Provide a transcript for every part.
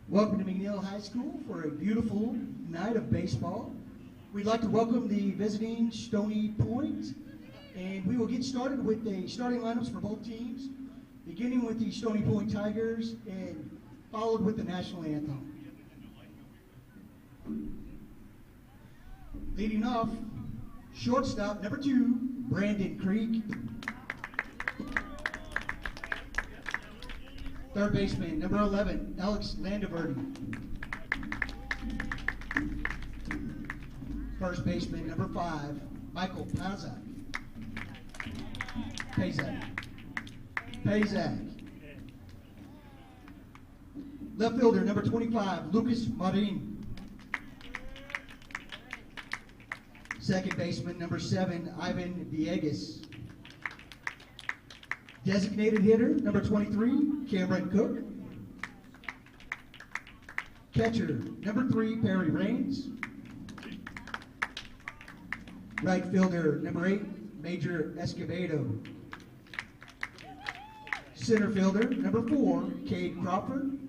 Welcome to McNEIL High School for a beautiful night of baseball. We'd like to welcome the visiting Stony Point, and we will get started with the starting lineups for both teams, beginning with the Stony Point Tigers and followed with the national anthem. Leading off, shortstop number 2, Brandon Creek. Third baseman, number 11, Alex Landaverde. First baseman, number 5, Michael Pazak. Left fielder, number 25, Lucas Marin. Second baseman, number 7, Ivan Villegas. Designated hitter, number 23, Cameron Cook. Catcher, number 3, Perry Raines. Right fielder, number 8, Major Escobedo. Center fielder, number 4, Cade Crawford.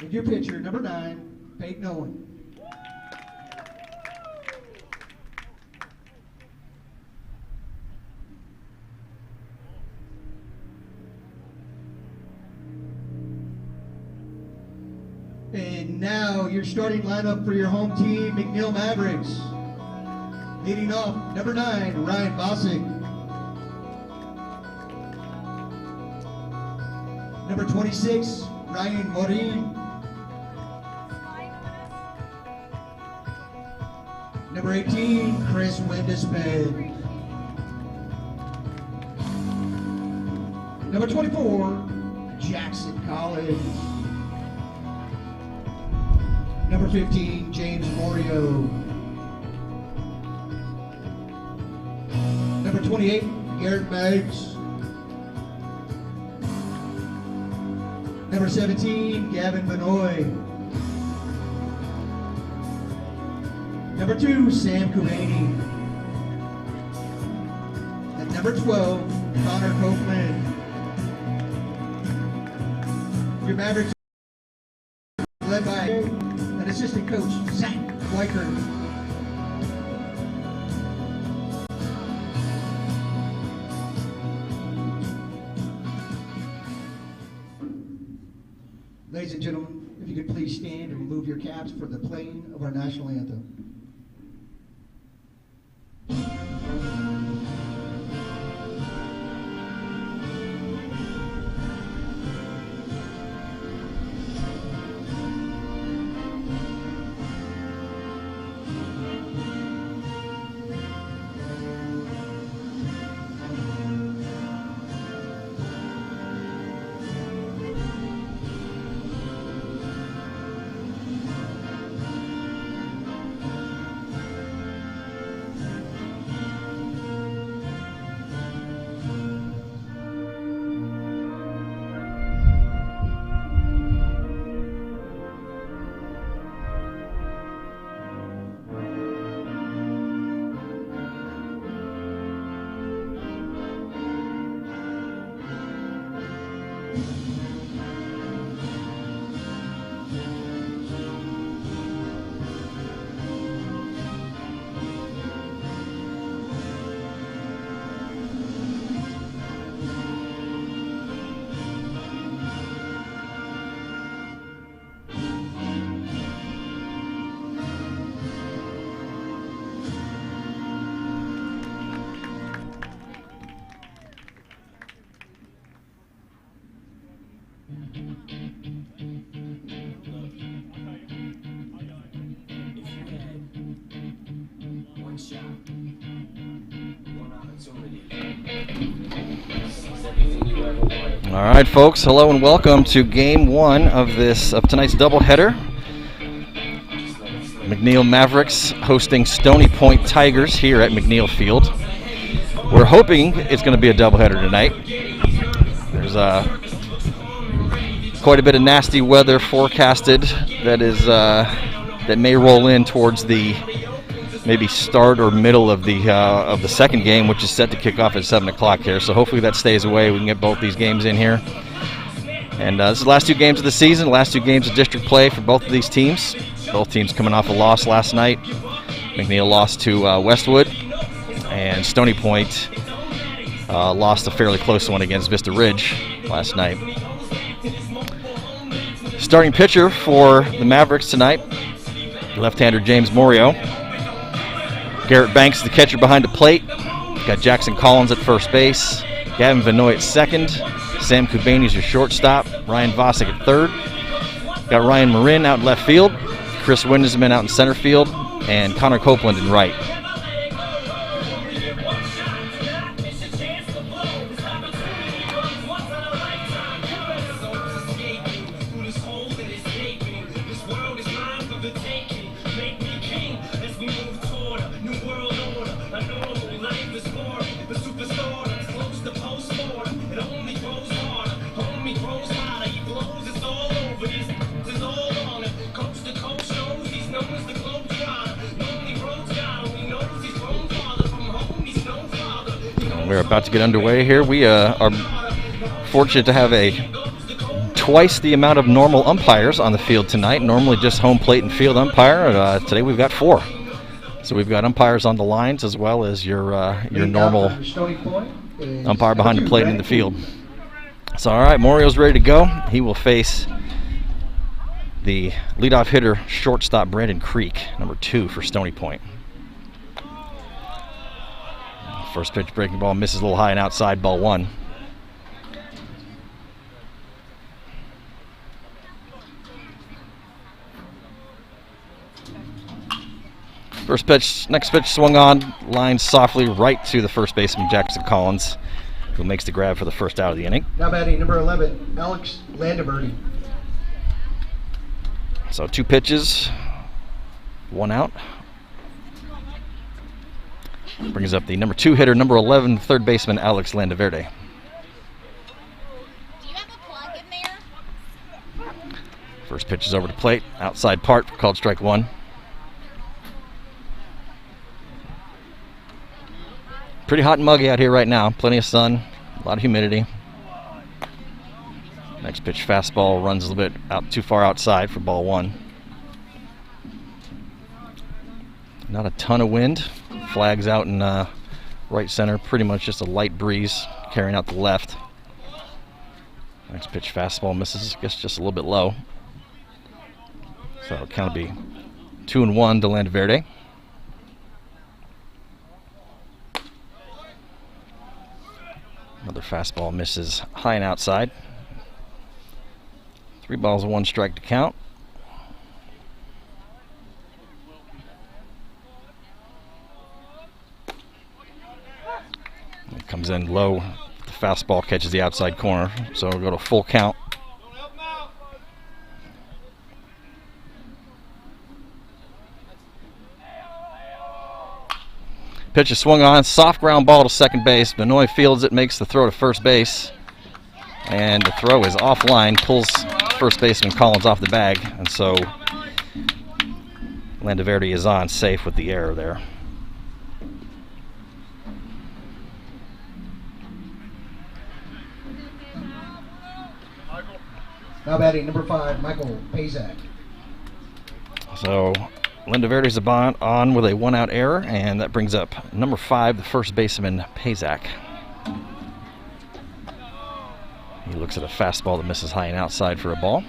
And your pitcher, number 9, Peyton Owen. And now your starting lineup for your home team, McNEIL Mavericks. Leading off, number 9, Ryan Bossick. Number 26, Ryan Morin. Number 18, Chris Windesman. Number 24, Jackson Collins. Number 15, James Morio. Number 28, Garrett Meggs. Number 17, Gavin Benoit. Number 2, Sam Kubaney. And number 12, Connor Copeland. Your Mavericks led by an assistant coach, Zach Weicker. Ladies and gentlemen, if you could please stand and remove your caps for the playing of our national anthem. All right, folks. Hello and welcome to Game 1 of tonight's doubleheader. McNEIL Mavericks hosting Stony Point Tigers here at McNEIL Field. We're hoping it's going to be a doubleheader tonight. There's quite a bit of nasty weather forecasted that may roll in towards the maybe start or middle of the second game, which is set to kick off at 7 o'clock here. So hopefully that stays away. We can get both these games in here. And this is the last two games of the season, last two games of district play for both of these teams. Both teams coming off a loss last night. McNEIL lost to Westwood, and Stony Point lost a fairly close one against Vista Ridge last night. Starting pitcher for the Mavericks tonight, left-hander James Morio. Garrett Banks, the catcher behind the plate. Got Jackson Collins at first base. Gavin Vanoy at second. Sam Kubani's your shortstop. Ryan Vosick at third. Got Ryan Marin out in left field. Chris Windesman out in center field. And Connor Copeland in right. We're about to get underway here. We are fortunate to have twice the amount of normal umpires on the field tonight. Normally just home plate and field umpire. Today we've got 4. So we've got umpires on the lines as well as your normal umpire behind the plate and in the field. So all right, Morio's ready to go. He will face the leadoff hitter, shortstop Brandon Creek, number 2 for Stony Point. First pitch, breaking ball, misses a little high and outside, ball 1. First pitch, next pitch swung on, line softly right to the first baseman, Jackson Collins, who makes the grab for the first out of the inning. Now batting, number 11, Alex Landaverde. So 2 pitches, 1 out. Brings up the number 2 hitter, number 11, third baseman, Alex Landaverde. Do you have a plug in there? First pitch is over to plate, outside part, called strike 1. Pretty hot and muggy out here right now. Plenty of sun, a lot of humidity. Next pitch, fastball, runs a little bit out too far outside for ball 1. Not a ton of wind. Flags out in right center. Pretty much just a light breeze carrying out the left. Next pitch, fastball, misses, I guess just a little bit low. So it'll kind of be 2-1 to Landaverde. Another fastball misses high and outside. 3 balls and 1 strike to count. It comes in low. The fastball catches the outside corner, so we'll go to full count. Pitch is swung on, soft ground ball to second base. Benoit fields it, makes the throw to first base. And the throw is offline, pulls first baseman Collins off the bag. And so Landaverde is on safe with the error there. Now batting, number 5, Michael Pazak. So Landaverde's on with a 1-out error, and that brings up number 5, the first baseman, Pazak. He looks at a fastball that misses high and outside for a ball.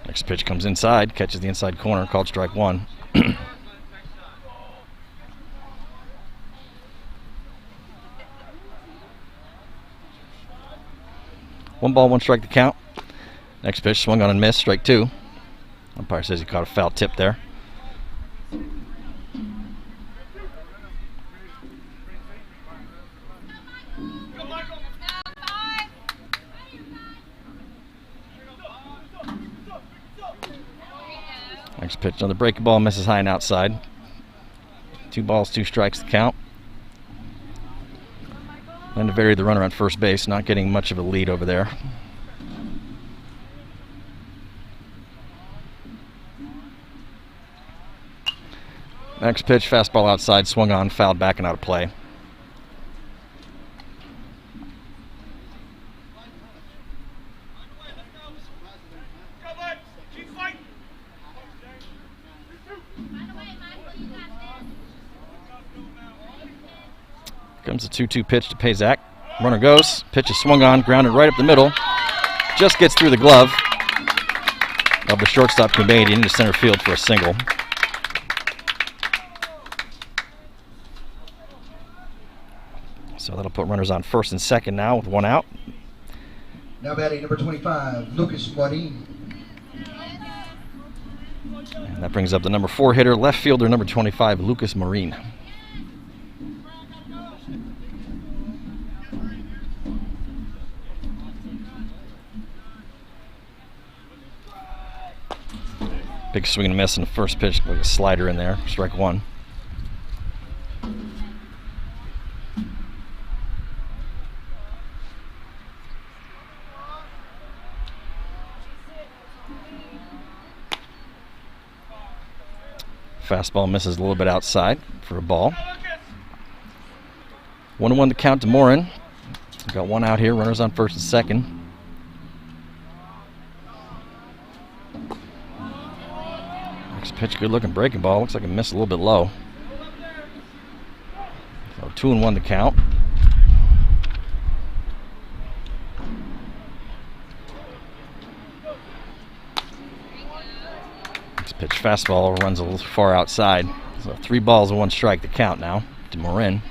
Next pitch comes inside, catches the inside corner, called strike 1. 1 ball, 1 strike to count. Next pitch, swung on and missed, strike 2. Umpire says he caught a foul tip there. Next pitch, another breaking ball, misses high and outside. 2 balls, 2 strikes to count. Landaverde, the runner on first base, not getting much of a lead over there. Next pitch, fastball outside, swung on, fouled back and out of play. Comes the 2-2 pitch to Pazak. Runner goes. Pitch is swung on, grounded right up the middle. Just gets through the glove of the shortstop Canadian into center field for a single. So that'll put runners on first and second now with one out. Now batting number 25, Lucas Marin. And that brings up the number 4 hitter, left fielder number 25, Lucas Marin. Big swing and miss in the first pitch, like a slider in there, strike one. Fastball misses a little bit outside for a ball. 1-1 to count to Morin. Got one out here, runners on first and second. Pitch, good looking breaking ball. Looks like it missed a little bit low. So 2-1 to count. This pitch, fastball, runs a little far outside. So 3 balls and 1 strike to count now to Morin.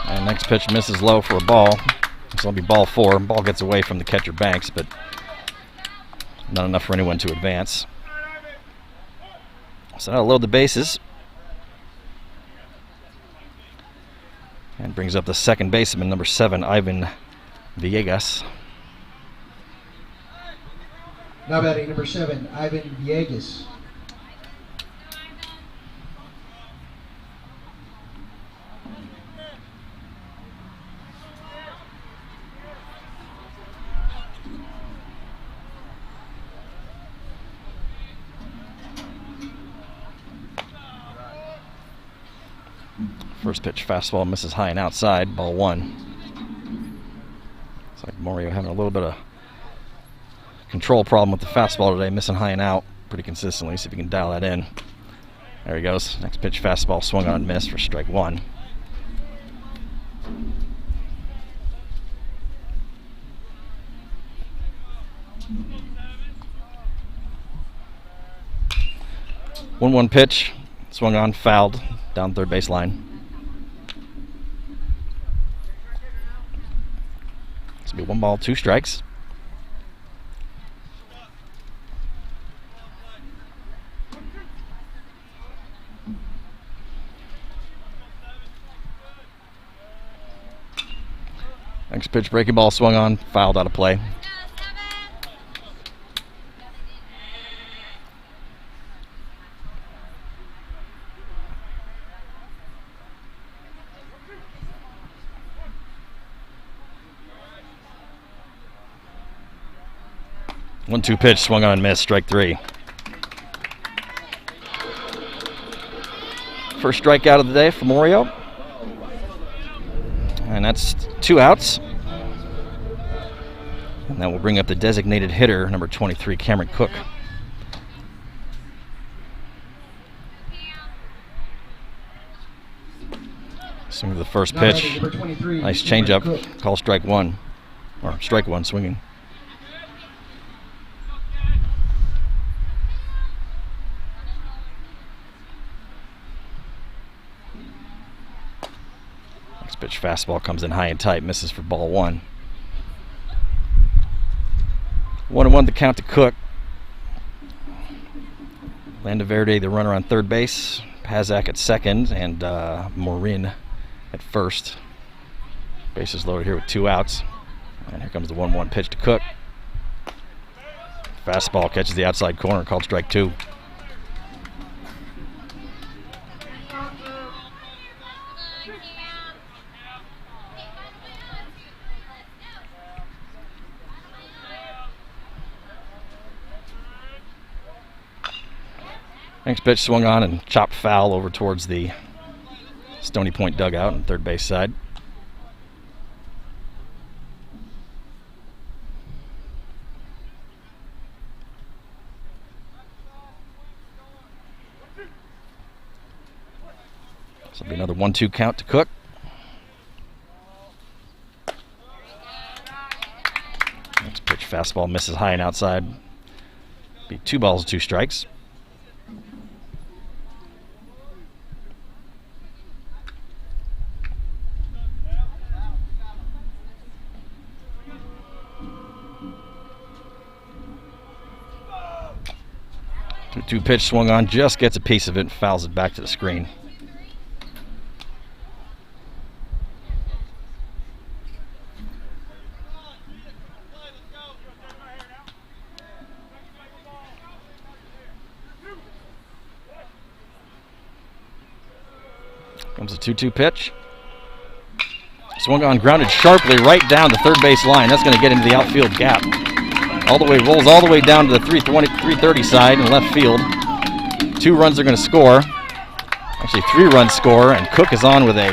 And next pitch misses low for a ball. So it'll be ball 4. Ball gets away from the catcher Banks, but not enough for anyone to advance. So that'll load the bases. And brings up the second baseman, number 7, Ivan Villegas. Now batting number 7, Ivan Villegas. First pitch, fastball misses high and outside, ball 1. It's like Mario having a little bit of control problem with the fastball today, missing high and out pretty consistently. See if he can dial that in. There he goes. Next pitch, fastball swung on and missed for strike 1. One pitch, swung on, fouled down third base line. This will be 1 ball, 2 strikes. Next pitch, breaking ball, swung on, fouled out of play. One-two pitch, swung on and missed, strike 3. First strikeout of the day for Morio. And that's 2 outs. And that will bring up the designated hitter, number 23, Cameron Cook. Swing to the first pitch. Nice changeup. Call strike 1. Or strike 1, swinging. Pitch, fastball comes in high and tight, misses for ball 1. 1-1 to count to Cook. Landaverde, the runner on third base. Pazak at second, and Morin at first. Bases loaded here with 2 outs. And here comes the 1-1 pitch to Cook. Fastball catches the outside corner, called strike 2. Next pitch swung on and chopped foul over towards the Stony Point dugout on third base side. So it'll be another 1-2 count to Cook. Next pitch, fastball misses high and outside. Be 2 balls, 2 strikes. Two pitch swung on, just gets a piece of it and fouls it back to the screen. Comes a 2-2 pitch. Swung on, grounded sharply right down the third base line. That's going to get into the outfield gap. All the way, rolls all the way down to the 330 side in left field. 2 runs are going to score. Actually, 3 runs score, and Cook is on with a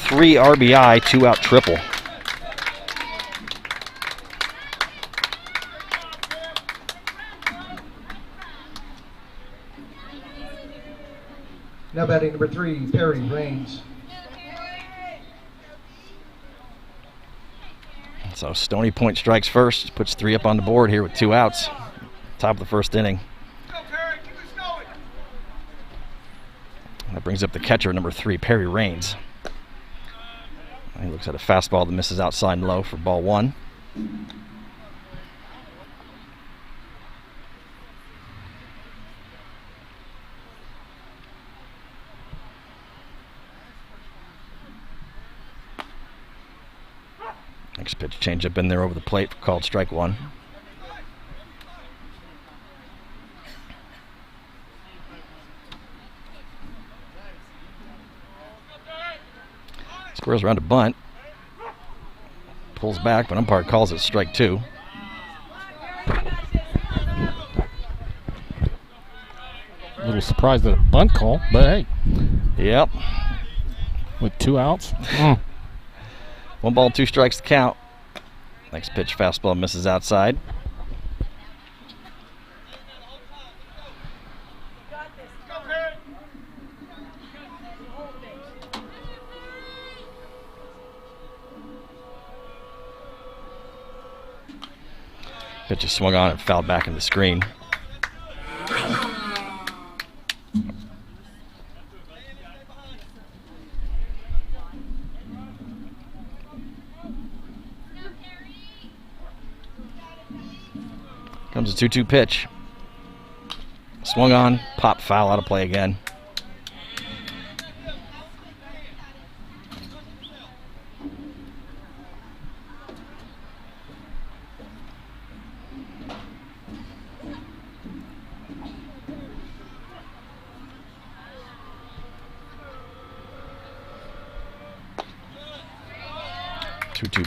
3 RBI, 2-out triple. Now batting number 3, Perry Raines. So Stony Point strikes first, puts 3 up on the board here with 2 outs. Top of the first inning. That brings up the catcher, number 3, Perry Raines. He looks at a fastball that misses outside and low for ball 1. Next pitch, change up in there over the plate, called strike 1. Squares around a bunt. Pulls back, but umpire calls it strike 2. A little surprised at a bunt call, but hey. Yep. With 2 outs. 1 ball, 2 strikes to count. Next pitch, fastball misses outside. Pitch is swung on and fouled back in the screen. Comes a 2-2 pitch. Swung on, pop, foul, out of play again.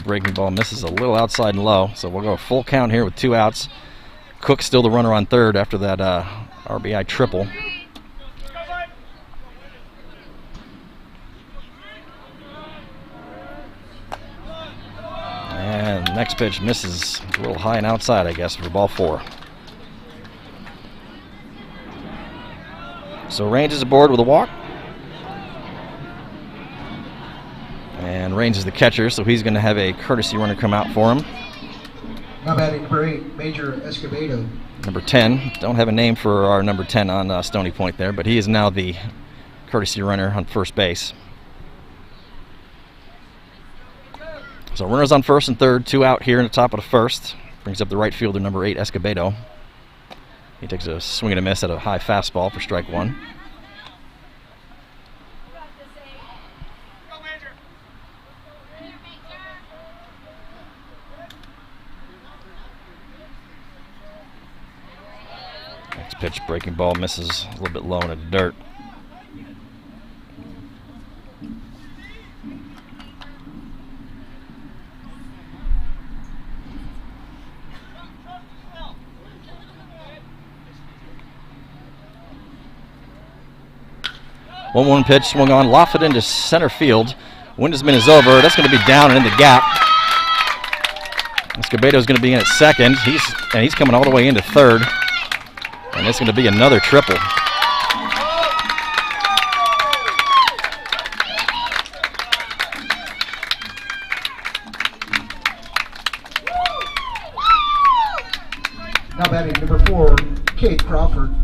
Breaking ball misses a little outside and low, so we'll go a full count here with 2 outs. Cook still the runner on third after that RBI triple. And next pitch misses a little high and outside, I guess, for ball 4. So Raines is aboard with a walk. And Raines is the catcher, so he's going to have a courtesy runner come out for him. Now batting number 8, Major Escobedo. Number 10. Don't have a name for our number 10 on Stony Point there, but he is now the courtesy runner on first base. So runners on first and third, 2 out here in the top of the first. Brings up the right fielder, number 8, Escobedo. He takes a swing and a miss at a high fastball for strike 1. Next pitch, breaking ball, misses a little bit low in the dirt. 1-1 pitch, swung on, lofted into center field. Windesman is over. That's going to be down and in the gap. Escobedo's going to be in at second. He's coming all the way into third. And it's going to be another triple. Now batting number 4, Kate Crawford.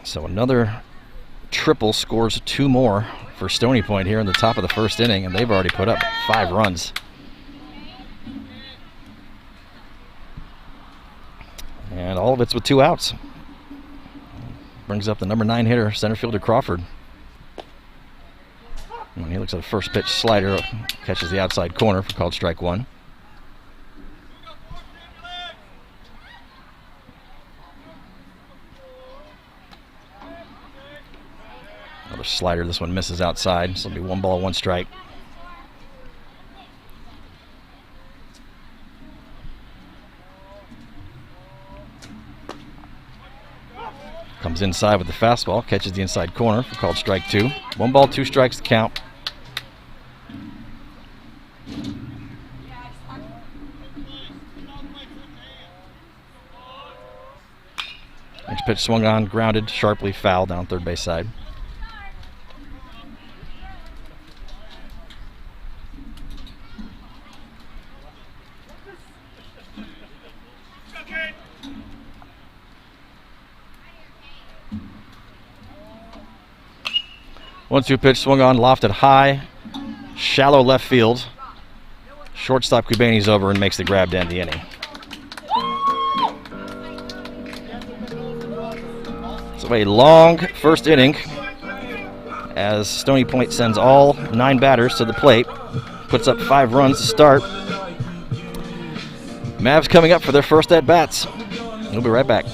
So another triple scores 2 more for Stony Point here in the top of the first inning, and they've already put up 5 runs. And all of it's with 2 outs. Brings up the number 9 hitter, center fielder Crawford. And he looks at a first pitch slider, catches the outside corner for called strike 1. Another slider, this one misses outside, so it'll be 1 ball, 1 strike. Comes inside with the fastball, catches the inside corner for called strike 2. 1 ball, 2 strikes to count. Next pitch swung on, grounded, sharply foul down third base side. One-two pitch swung on, lofted high, shallow left field. Shortstop Kubani's over and makes the grab to end the inning. So a long first inning as Stony Point sends all 9 batters to the plate, puts up 5 runs to start. Mavs coming up for their first at-bats. We'll be right back.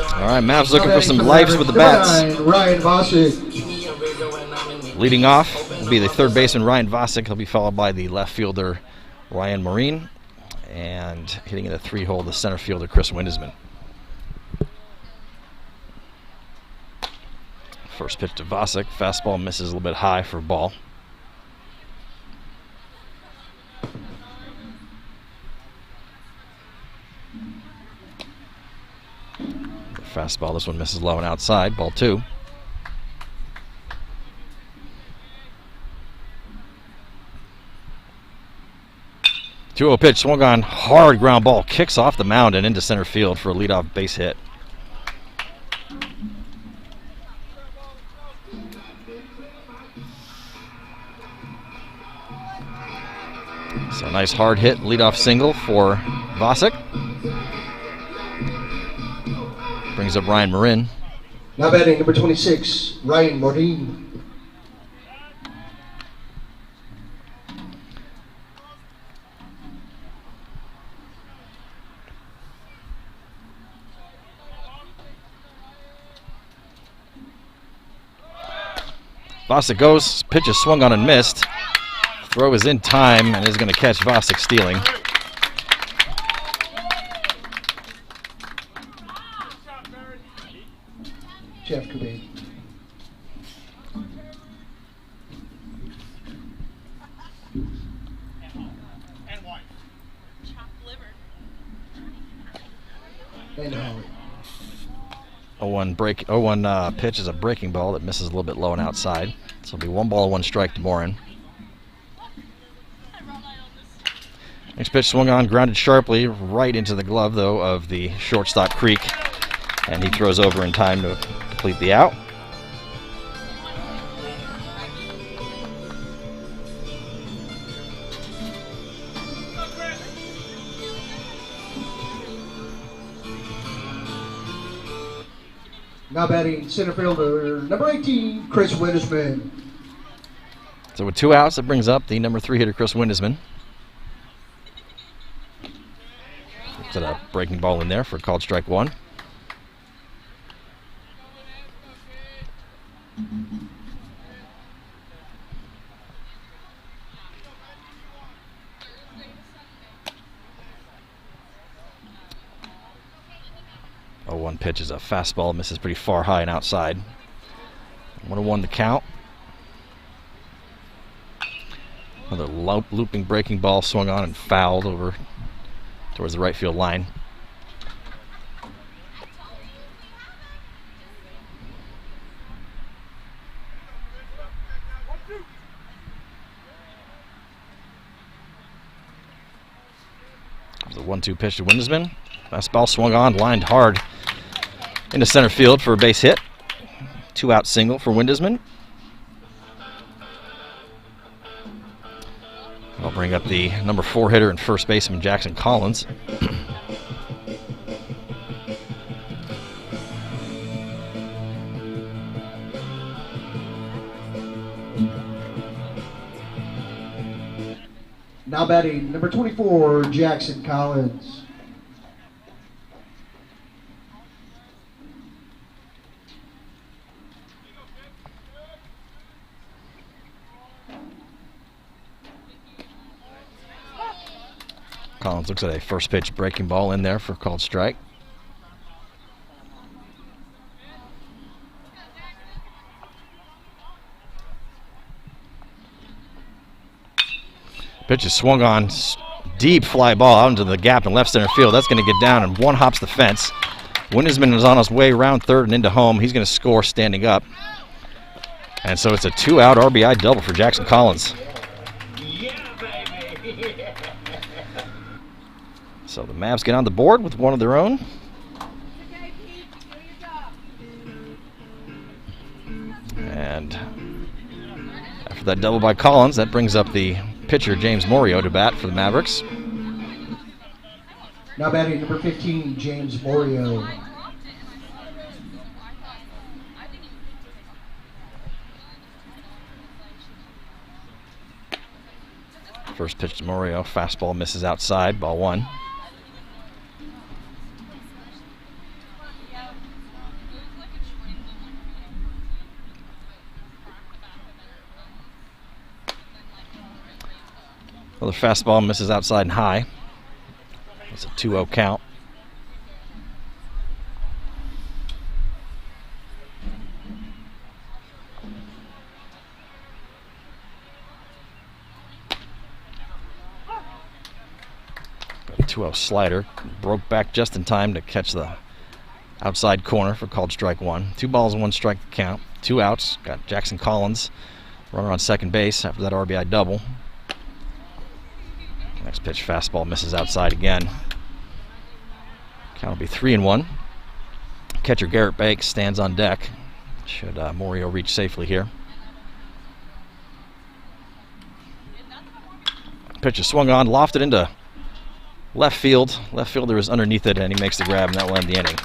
All right, Mavs looking for some lives with the bats. Ryan Vosick. Leading off will be the third baseman Ryan Vosick. He'll be followed by the left fielder Ryan Marine, and hitting in the 3-hole the center fielder Chris Windesman. First pitch to Vosick. Fastball misses a little bit high for a ball. Fastball, this one misses low and outside, ball 2. Two-oh pitch, swung on, hard ground ball, kicks off the mound and into center field for a leadoff base hit. So a nice hard hit, leadoff single for Vosick. Brings up Ryan Marin. Now batting number 26, Ryan Marine. Vosick goes, pitch is swung on and missed. Throw is in time and is going to catch Vosick stealing. Jeff Kubain. And Holly. 0-1 pitch is a breaking ball that misses a little bit low and outside. So it'll be 1 ball, 1 strike to Morin. Next pitch swung on, grounded sharply right into the glove, though, of the shortstop Creek. And he throws over in time to complete the out. Now batting center fielder, number 18, Chris Windisman. So with 2 outs, it brings up the number 3 hitter, Chris Windisman. Looks at a breaking ball in there for called strike 1. Oh, 1 pitch is a fastball, misses pretty far high and outside. 1-1 the count. Another looping breaking ball swung on and fouled over towards the right field line. There's a 1-2 pitch to Windisman. Fastball swung on, lined hard into center field for a base hit. 2-out single for Windisman. I'll bring up the number 4 hitter and first baseman, Jackson Collins. Now batting number 24, Jackson Collins. Collins looks at a first pitch breaking ball in there for a called strike. Pitch is swung on, deep fly ball out into the gap in left center field. That's going to get down and 1 hops the fence. Windisman is on his way around third and into home. He's going to score standing up. And so it's a 2-out RBI double for Jackson Collins. So the Mavs get on the board with 1 of their own. And after that double by Collins, that brings up the pitcher, James Morio, to bat for the Mavericks. Now batting number 15, James Morio. First pitch to Morio, fastball misses outside, ball 1. Another fastball misses outside and high. It's a 2-0 count. A 2-0 slider. Broke back just in time to catch the outside corner for called strike 1. 2 balls and 1 strike to count. 2 outs. Got Jackson Collins, runner on second base after that RBI double. Next pitch, fastball misses outside again. Count will be 3-1. Catcher Garrett Banks stands on deck. Should Morio reach safely here. Pitch is swung on, lofted into left field. Left fielder is underneath it, and he makes the grab, and that will end the inning.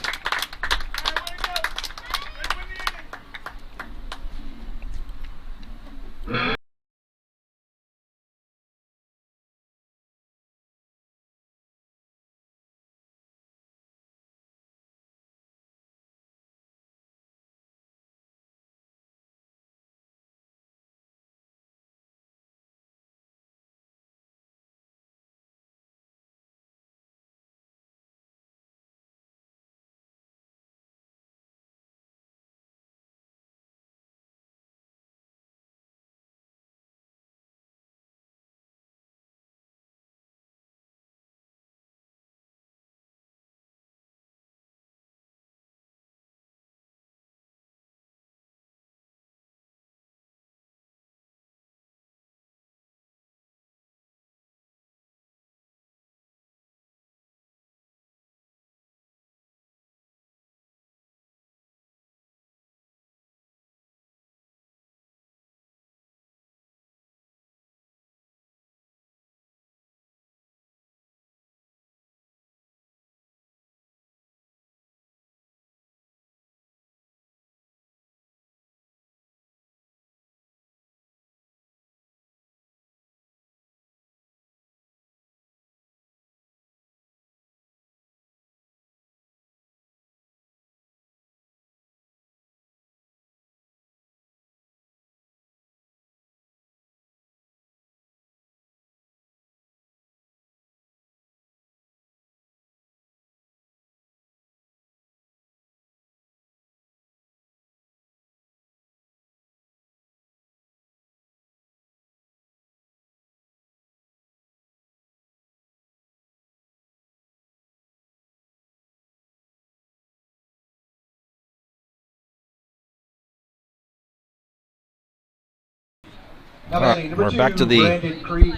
Now All right, batting number we're 2, back to the Brandon Creek.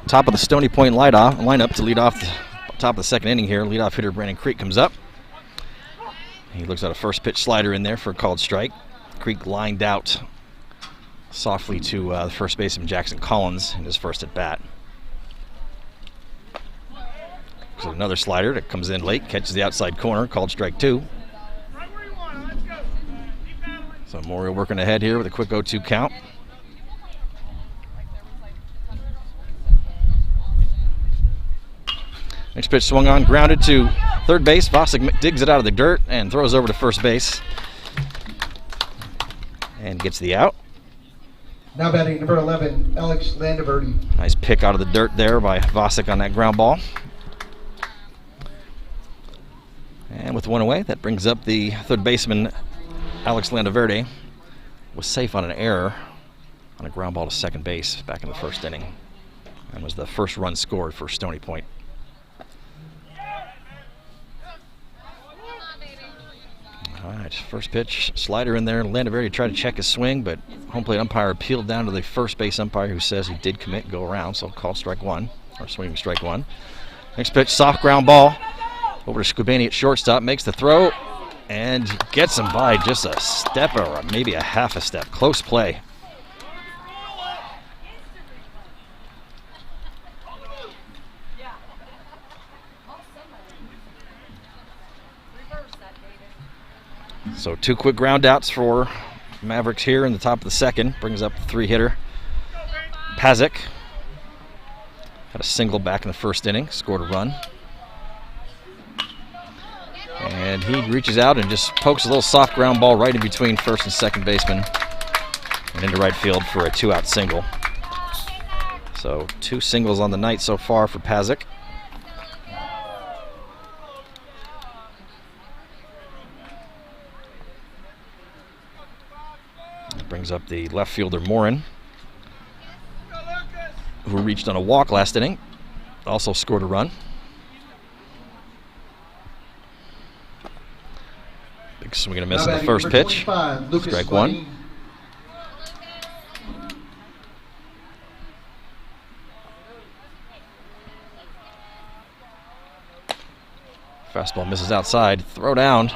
top of the Stony Point lineup to lead off the top of the second inning here. Leadoff hitter Brandon Creek comes up. He looks at a first pitch slider in there for a called strike. Creek lined out softly to the first baseman Jackson Collins in his first at bat. So another slider that comes in late, catches the outside corner, called strike 2. So Memorial working ahead here with a quick 0-2 count. Next pitch swung on, grounded to third base. Vosick digs it out of the dirt and throws over to first base. And gets the out. Now batting number 11, Alex Landaverde. Nice pick out of the dirt there by Vosick on that ground ball. And with one away, that brings up the third baseman, Alex Landaverde. Was safe on an error on a ground ball to second base back in the first inning. And was the first run scored for Stony Point. All right, first pitch, slider in there. Landaverde tried to check his swing, but home plate umpire appealed down to the first base umpire who says he did commit go around, so call strike 1, or swinging strike 1. Next pitch, soft ground ball over to Squibani at shortstop, makes the throw, and gets him by just a step or maybe a half a step. Close play. So 2 quick ground outs for Mavericks here in the top of the second. Brings up the 3-hitter. Pazik had a single back in the first inning, scored a run. And he reaches out and just pokes a little soft ground ball right in between first and second baseman and into right field for a 2-out single. So 2 singles on the night so far for Pazik. Brings up the left fielder Morin, who reached on a walk last inning, also scored a run. Big swing and a miss on the first pitch. Strike 1. Fastball misses outside. Throw down.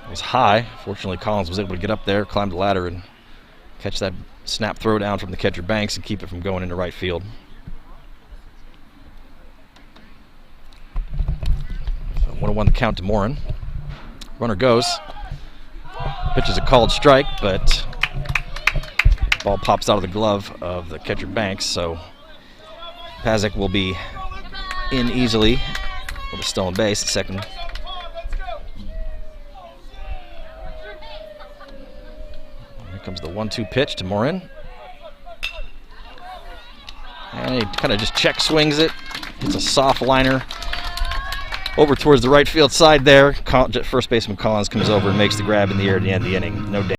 It was high. Fortunately, Collins was able to get up there, climb the ladder, and catch that snap throw down from the catcher Banks and keep it from going into right field. So 1-1 the count to Morin. Runner goes. Pitch is a called strike, but ball pops out of the glove of the catcher Banks, so Pazik will be in easily with a stolen base at second. Comes the 1-2 pitch to Morin. And he kind of just check swings it. Hits a soft liner over towards the right field side there. First baseman Collins comes over and makes the grab in the air at the end of the inning. No damage.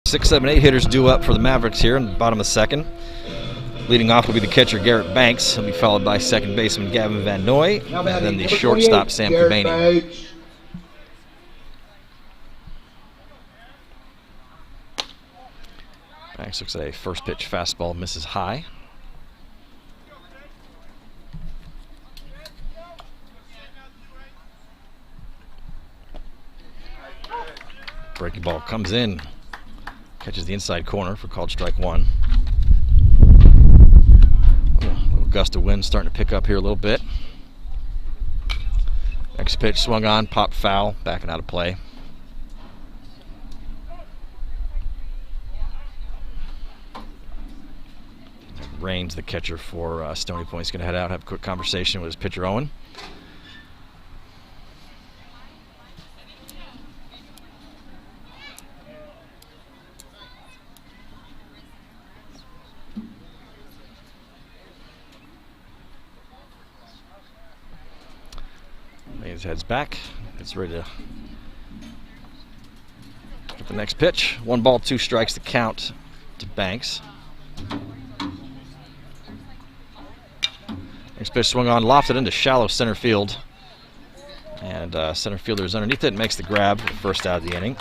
6, 7, 8 hitters due up for the Mavericks here in the bottom of the second. Leading off will be the catcher Garrett Banks. He'll be followed by second baseman Gavin Van Noy, and then the shortstop Sam Kubaney. Banks looks at a first pitch fastball, misses high. Breaking ball comes in, catches the inside corner for called strike 1. A little gust of wind starting to pick up here a little bit. Next pitch swung on, popped foul, backing out of play. Raines, the catcher for Stony Point, is going to head out, have a quick conversation with his pitcher Owen. Raines heads back. It's ready to get the next pitch. 1 ball, 2 strikes to count to Banks. Next pitch swung on, lofted into shallow center field. And center fielder is underneath it and makes the grab, first out of the inning.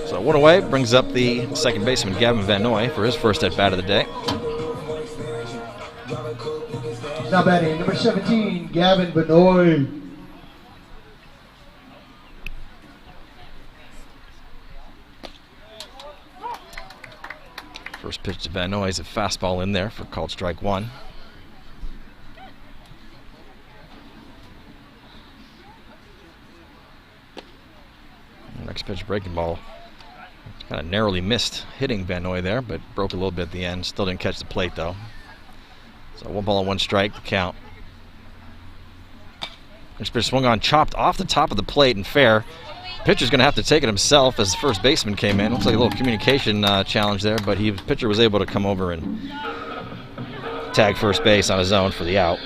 So 1 away, brings up the second baseman Gavin Van Noy for his first at bat of the day. Now batting, number 17, Gavin Van Noy. First pitch to Van Noy is a fastball in there for called strike 1. Next pitch, breaking ball. Kind of narrowly missed hitting Van Noy there, but broke a little bit at the end. Still didn't catch the plate though. So 1 ball and 1 strike to count. Next pitch swung on, chopped off the top of the plate and fair. Pitcher's going to have to take it himself as the first baseman came in. Looks like a little communication challenge there, but the pitcher was able to come over and tag first base on his own for the out.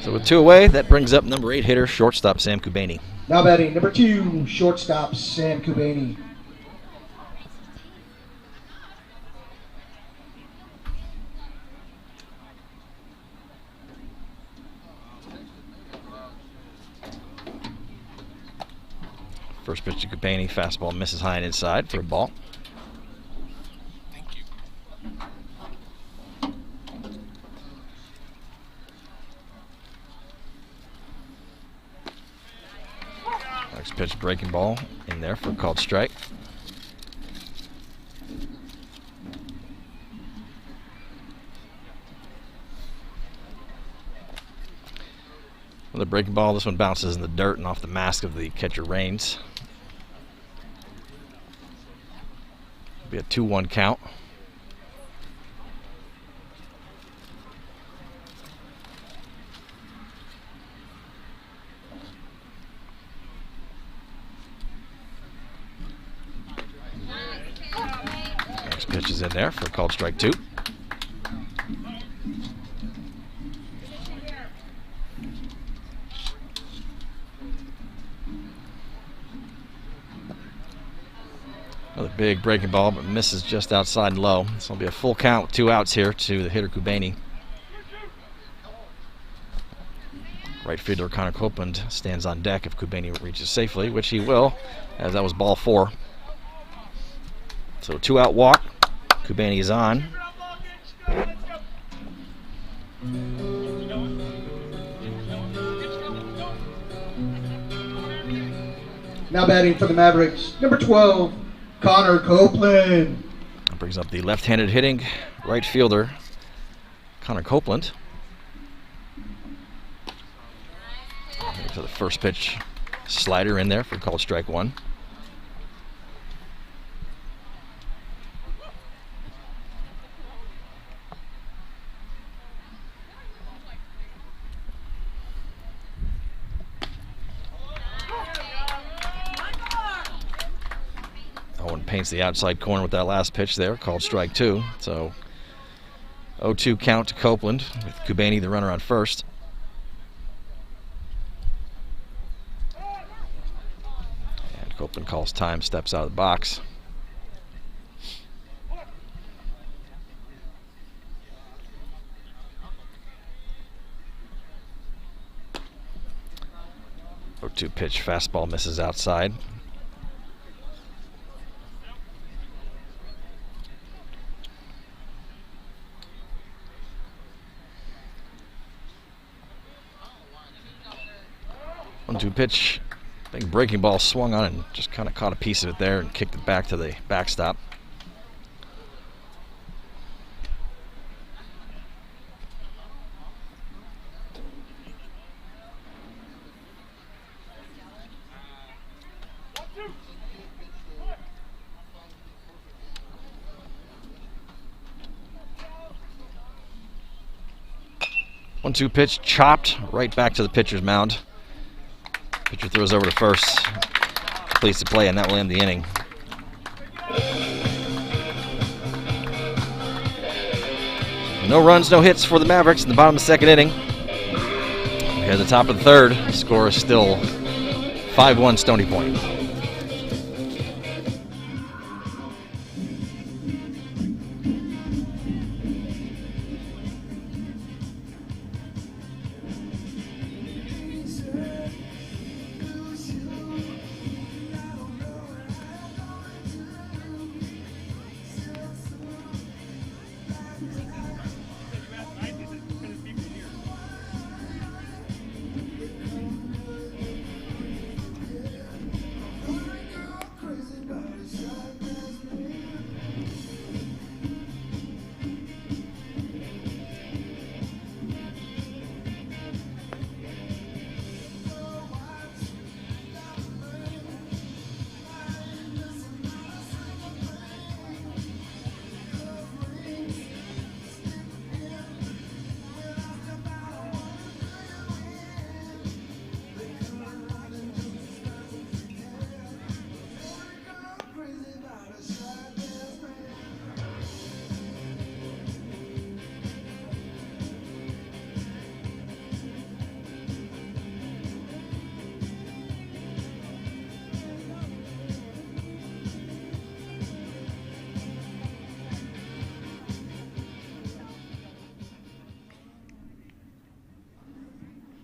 So with 2 away, that brings up number 8 hitter, shortstop Sam Kubaney. Now batting, number 2, shortstop Sam Kubaney. First pitch to Kubaney, fastball misses high and inside for a ball. Thank you. Next pitch, breaking ball in there for a called strike. Another breaking ball. This one bounces in the dirt and off the mask of the catcher Raines. Be a 2-1 count. Next pitch is in there for a called strike 2. Another big breaking ball, but misses just outside and low. So it'll be a full count with 2 outs here to the hitter Kubaney. Right fielder Connor Copeland stands on deck if Kubaney reaches safely, which he will, as that was ball 4. So 2-out walk. Kubaney is on. Now batting for the Mavericks, number 12, Connor Copeland. That brings up the left-handed hitting right fielder, Connor Copeland. For the first pitch, slider in there for called strike 1. Owen paints the outside corner with that last pitch there, called strike 2. So 0-2 count to Copeland with Kubani the runner on first. And Copeland calls time, steps out of the box. Two pitch fastball misses outside. One-two pitch. Big breaking ball swung on and just kind of caught a piece of it there and kicked it back to the backstop. One-two pitch chopped right back to the pitcher's mound. Pitcher throws over to first, completes the play, and that will end the inning. No runs, no hits for the Mavericks in the bottom of the second inning. We're at the top of the third. The score is still 5-1 Stony Point.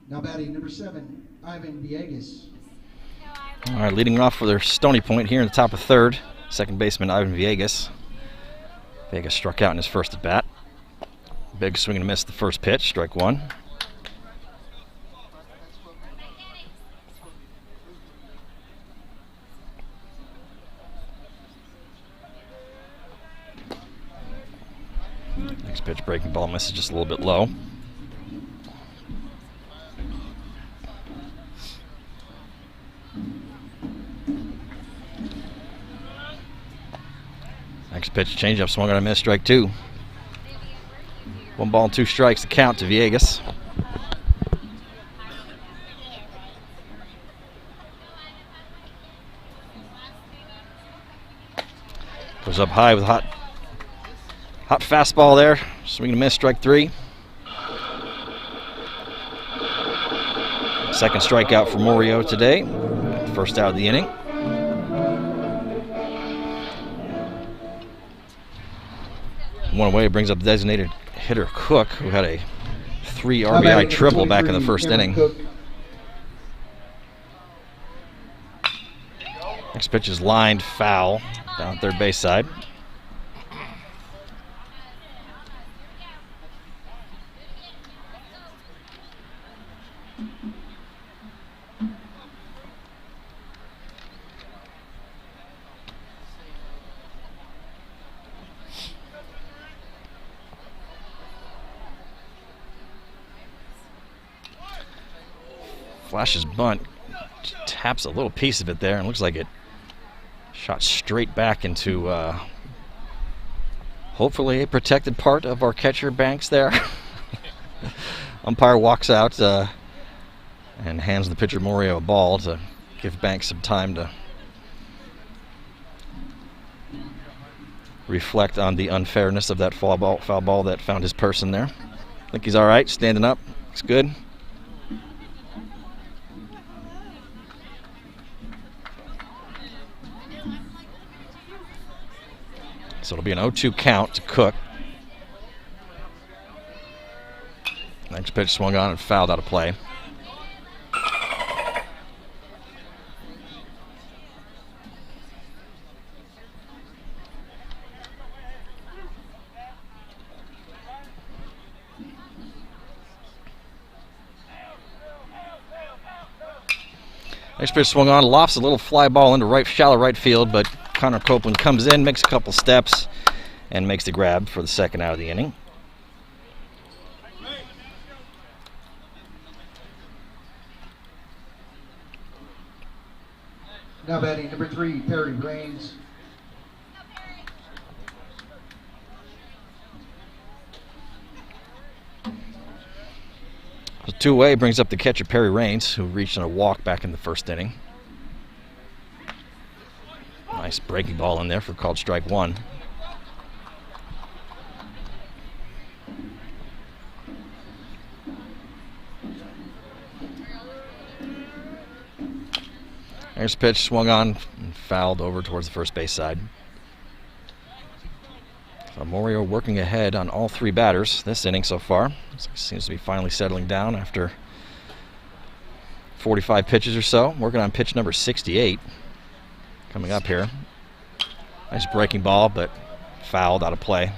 Now batting number 7, Ivan Villegas. All right, leading off for their Stony Point here in the top of third, second baseman Ivan Villegas. Villegas struck out in his first at bat. Big swing and a miss the first pitch, strike 1. Next pitch, breaking ball, misses just a little bit low. Next pitch, changeup, swung on a miss, strike 2. 1 ball and 2 strikes to count to Villegas. Goes up high with a hot fastball there. Swing and a miss, strike 3. Second strikeout for Morio today. First out of the inning. One away, brings up designated hitter Cook, who had a 3 RBI triple back in the first inning. Next pitch is lined foul down third base side. Flashes bunt, taps a little piece of it there, and looks like it shot straight back into hopefully a protected part of our catcher Banks there. Umpire walks out and hands the pitcher Morio a ball to give Banks some time to reflect on the unfairness of that foul ball that found his person there. I think he's all right, standing up. Looks good. So it'll be an 0-2 count to Cook. Next pitch swung on and fouled out of play. Next pitch swung on, lofts a little fly ball into shallow right field, but Connor Copeland comes in, makes a couple steps, and makes the grab for the second out of the inning. Now batting number 3, Perry Raines. The two-way brings up the catcher Perry Raines, who reached on a walk back in the first inning. Nice breaking ball in there for called strike 1. Next pitch swung on and fouled over towards the first base side. So Morio working ahead on all 3 batters this inning so far. Seems to be finally settling down after 45 pitches or so. Working on pitch number 68 coming up here. Nice breaking ball, but fouled out of play.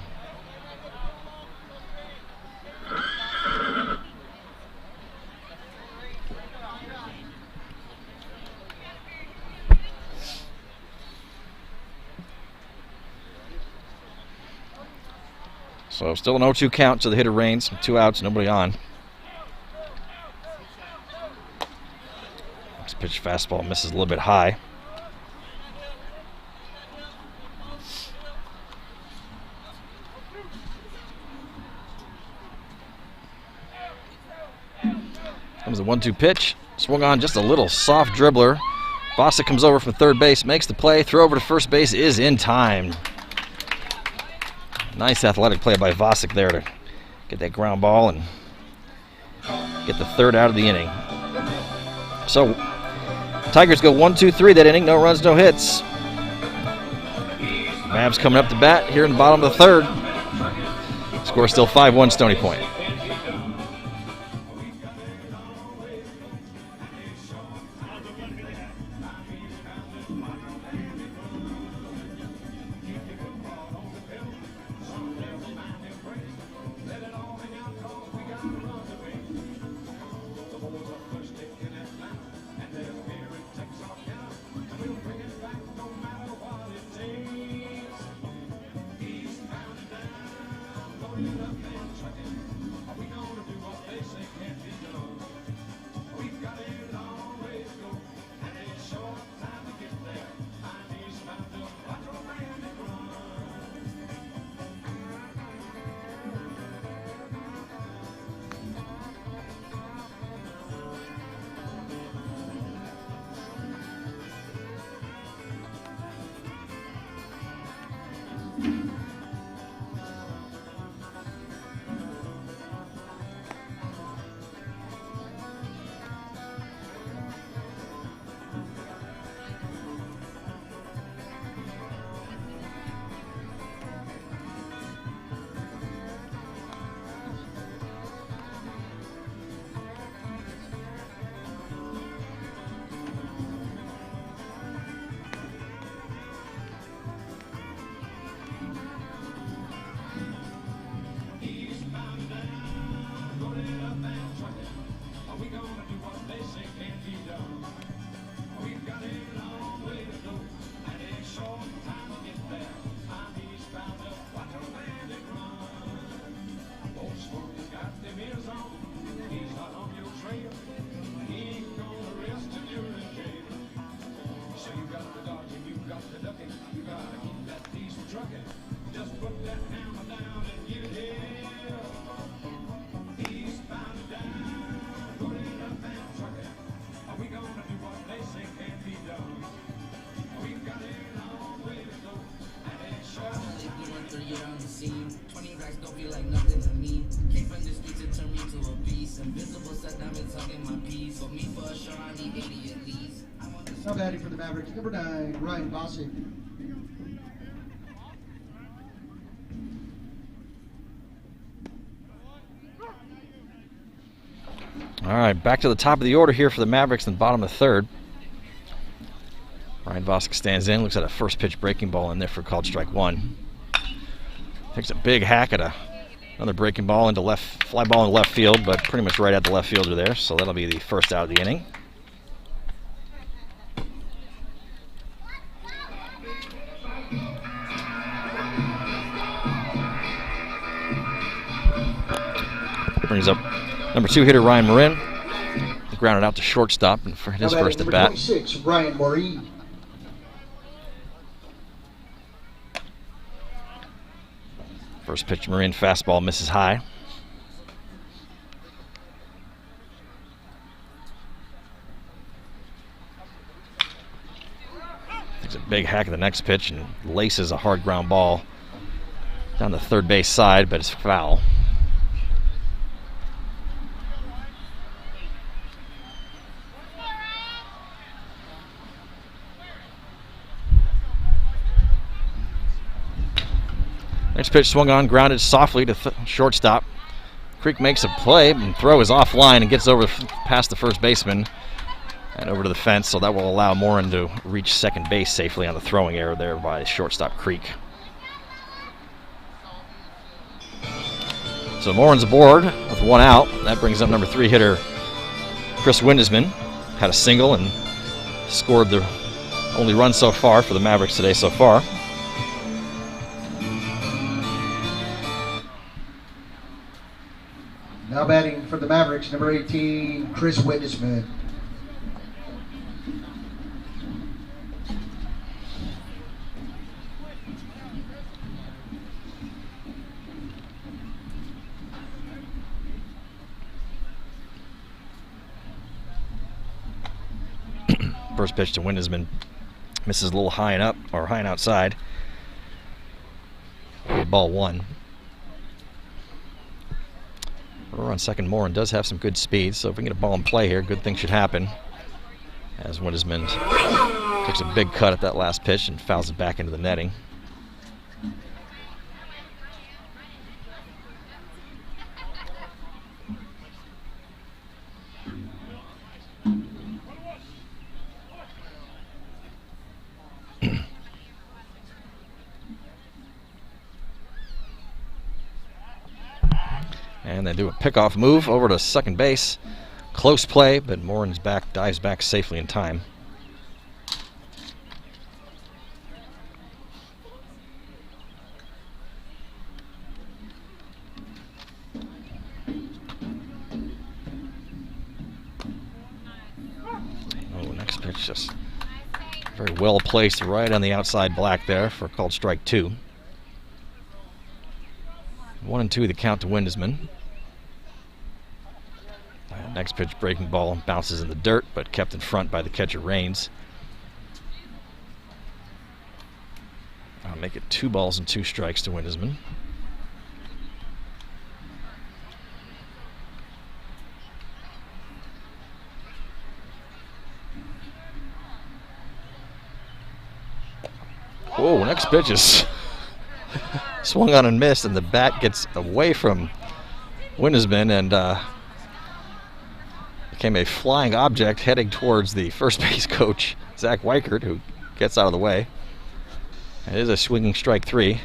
So still an 0-2 count to the hitter Raines. 2 outs, nobody on. Next pitch fastball misses a little bit high. Comes a 1-2 pitch. Swung on just a little soft dribbler. Bosick comes over from third base, makes the play. Throw over to first base is in time. Nice athletic play by Vosick there to get that ground ball and get the third out of the inning. So, Tigers go 1-2-3 that inning. No runs, no hits. Mavs coming up to bat here in the bottom of the third. Score still 5-1 Stony Point. Now batting for the Mavericks, number 9, Ryan Bosick. All right, back to the top of the order here for the Mavericks in the bottom of the third. Ryan Bosick stands in, looks at a first pitch breaking ball in there for called strike 1. Takes a big hack at another breaking ball into left, fly ball in left field, but pretty much right at the left fielder there. So that'll be the first out of the inning. Brings up number 2 hitter Ryan Marin. Grounded out to shortstop and for his first at bat. 26, Ryan Marin. First pitch, Marin fastball misses high. Takes a big hack at the next pitch and laces a hard ground ball down the third base side, but it's foul. Next pitch swung on, grounded softly to shortstop. Creek makes a play and throw is offline and gets over past the first baseman and over to the fence, so that will allow Morin to reach second base safely on the throwing error there by shortstop Creek. So Morin's aboard with 1 out. That brings up number 3 hitter Chris Windesman. Had a single and scored the only run so far for the Mavericks today so far. Now batting for the Mavericks, number 18, Chris Windesman. First pitch to Windesman misses a little high and up, or high and outside. Ball 1. We're on second. Morin does have some good speed, so if we can get a ball in play here, good things should happen. As Windesman takes a big cut at that last pitch and fouls it back into the netting. And they do a pickoff move over to second base. Close play, but Morin's back, dives back safely in time. Oh, next pitch just very well placed right on the outside black there for called strike 2. 1-2 the count to Windesman. Next pitch, breaking ball, bounces in the dirt, but kept in front by the catcher, Raines. I'll make it 2 balls and 2 strikes to Windesman. Whoa, next pitch is swung on and missed, and the bat gets away from Windesman and became a flying object heading towards the first base coach, Zach Weichert, who gets out of the way. It is a swinging strike 3.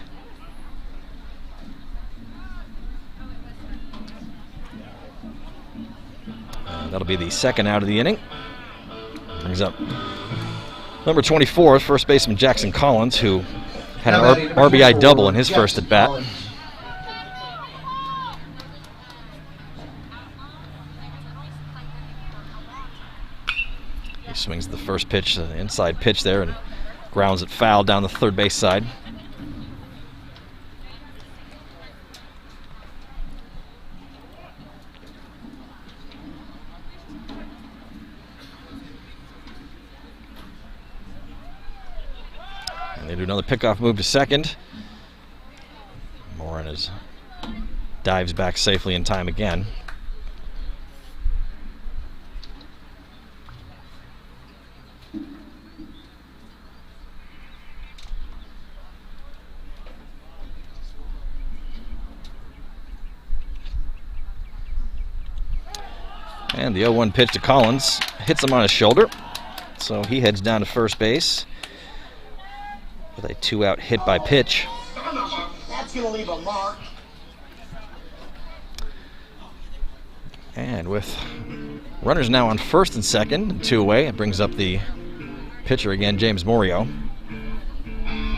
And that'll be the second out of the inning. Brings up number 24, first baseman Jackson Collins, who had an RBI double in his first at bat. He swings the first pitch, the inside pitch there, and grounds it foul down the third base side. And they do another pickoff move to second. Morin dives back safely in time again. And the 0-1 pitch to Collins hits him on his shoulder, so he heads down to first base with a 2-out hit by pitch. That's going to leave a mark. And with runners now on first and second, 2 away, it brings up the pitcher again, James Morio.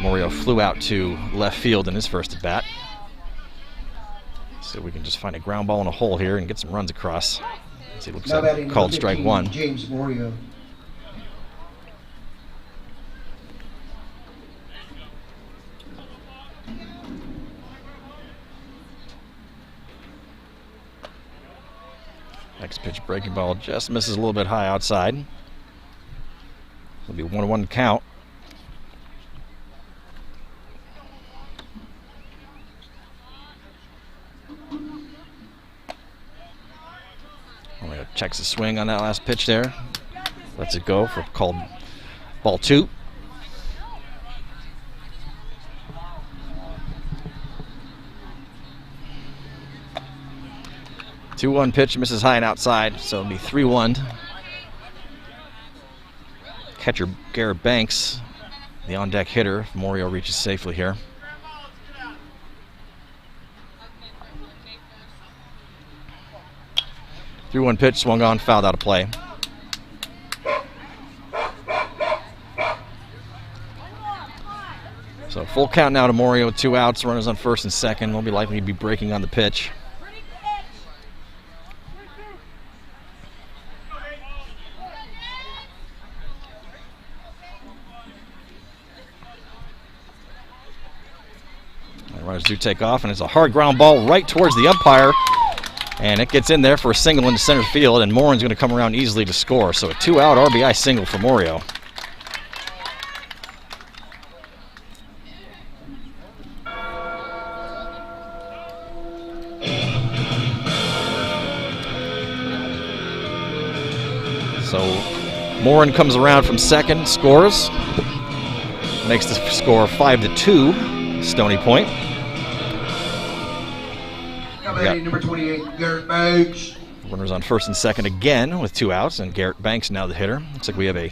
Morio flew out to left field in his first at bat. So we can just find a ground ball in a hole here and get some runs across. It looks like called strike 1. James Morio. Next pitch, breaking ball, just misses a little bit high outside. It'll be 1-1 count. Checks the swing on that last pitch there. Lets it go for called ball 2. Two 2-1 pitch, misses high and outside, so it'll be 3-1. Catcher Garrett Banks, the on-deck hitter, if Morio reaches safely here. The 3-1 pitch, swung on, fouled out of play. So full count now to Morio with 2 outs, runners on first and second. They'll be likely to be breaking on the pitch. Runners do take off, and it's a hard ground ball right towards the umpire, and it gets in there for a single into center field, and Morin's going to come around easily to score. So a 2-out RBI single for Morio. So Morin comes around from second, scores, makes the score 5-2, Stony Point. Number 28, Garrett Banks. Runners on first and second again with 2 outs, and Garrett Banks now the hitter. Looks like we have a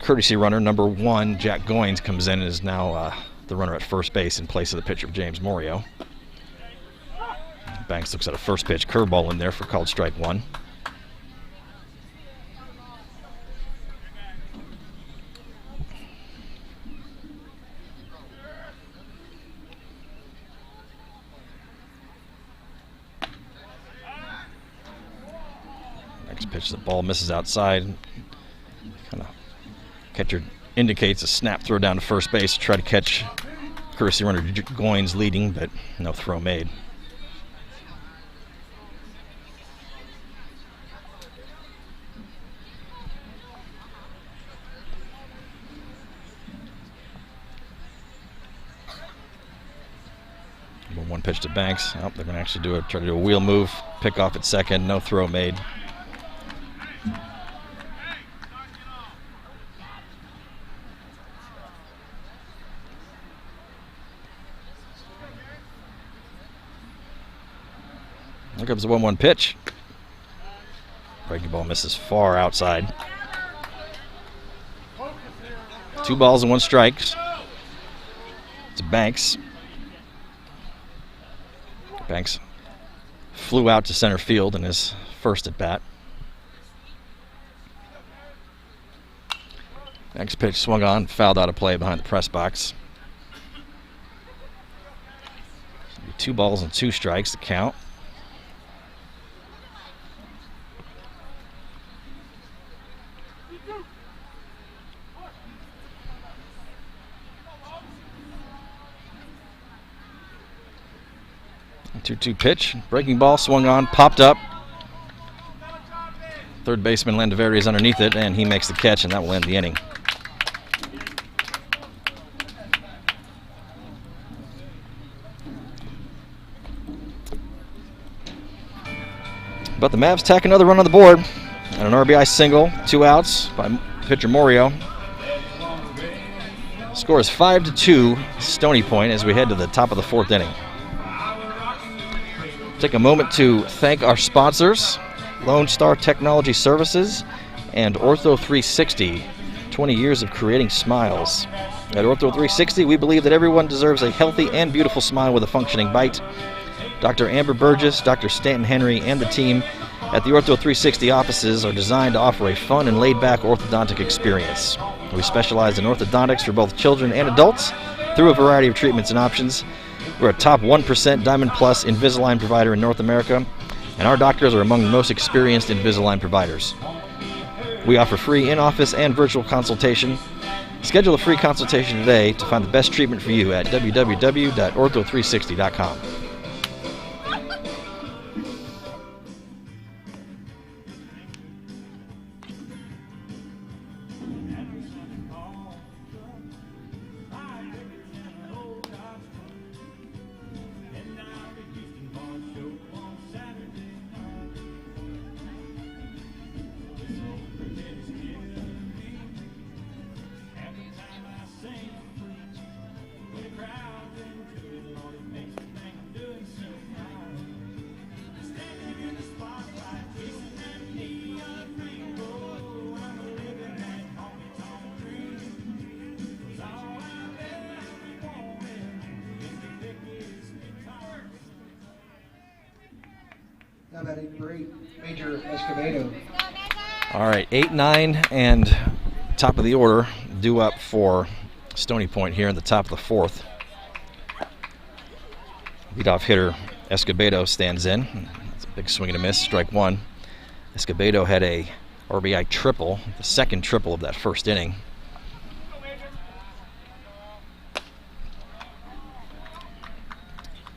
courtesy runner. Number 1, Jack Goins, comes in and is now the runner at first base in place of the pitcher, James Morio. Banks looks at a first pitch curveball in there for called strike 1. Pitch, the ball misses outside. Kind of catcher indicates a snap throw down to first base to try to catch courtesy runner Goins leading, but no throw made. One pitch to Banks. Oh, they're going to actually try to do a wheel move, pick off at second, no throw made. Here comes the 1-1 pitch. Breaking ball misses far outside. 2 balls and 1 strike. To Banks. Banks flew out to center field in his first at bat. Next pitch swung on, fouled out of play behind the press box. 2 balls and 2 strikes to count. A 2-2 pitch, breaking ball, swung on, popped up. Third baseman Landaveri is underneath it, and he makes the catch, and that will end the inning. But the Mavs tack another run on the board. And an RBI single, 2 outs by pitcher Morio. Score is 5-2 Stony Point as we head to the top of the 4th inning. Take a moment to thank our sponsors, Lone Star Technology Services and Ortho 360, 20 years of creating smiles. At Ortho 360, we believe that everyone deserves a healthy and beautiful smile with a functioning bite. Dr. Amber Burgess, Dr. Stanton Henry, and the team at the Ortho 360 offices are designed to offer a fun and laid-back orthodontic experience. We specialize in orthodontics for both children and adults through a variety of treatments and options. We're a top 1% Diamond Plus Invisalign provider in North America, and our doctors are among the most experienced Invisalign providers. We offer free in-office and virtual consultation. Schedule a free consultation today to find the best treatment for you at www.ortho360.com. How about a great Major Escobedo? All right, 8, 9, and top of the order due up for Stony Point here in the top of the 4th. Leadoff hitter Escobedo stands in. It's a big swing and a miss, strike 1. Escobedo had a RBI triple, the second triple of that first inning.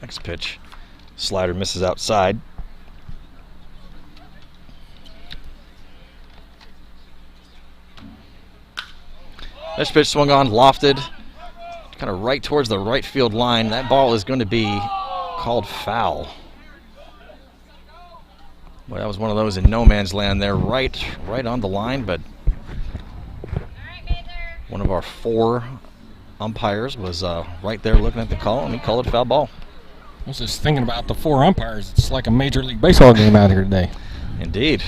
Next pitch, slider misses outside. Next pitch swung on, lofted, kind of right towards the right field line. That ball is going to be called foul. Well, that was one of those in no man's land there, right on the line, but one of our 4 umpires was right there looking at the call, and he called it foul ball. I was just thinking about the 4 umpires. It's like a Major League Baseball game out here today. Indeed.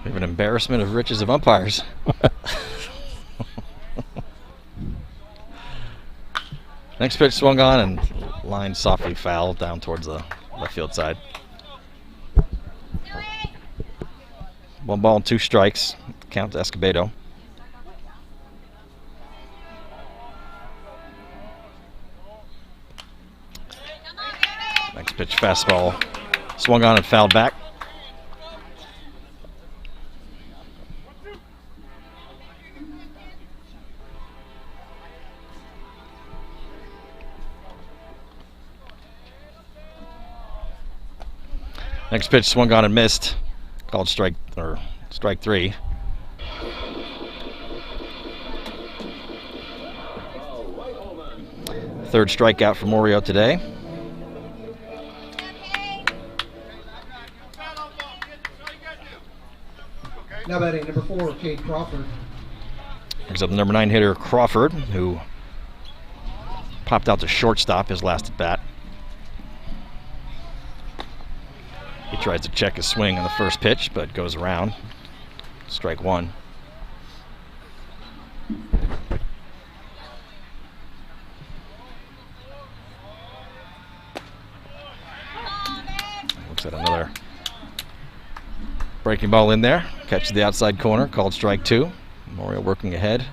We have an embarrassment of riches of umpires. Next pitch swung on and lined softly foul down towards the left field side. 1 ball and 2 strikes. Count to Escobedo. Next pitch fastball swung on and fouled back. Next pitch swung on and missed. Called strike 3. Third strikeout for Morio today. Now batting number 4, Cade Crawford. Brings up the number 9 hitter Crawford, who popped out to shortstop his last at bat. He tries to check his swing on the first pitch, but goes around. Strike 1. Looks at another breaking ball in there. Catches the outside corner, called strike 2. Morio working ahead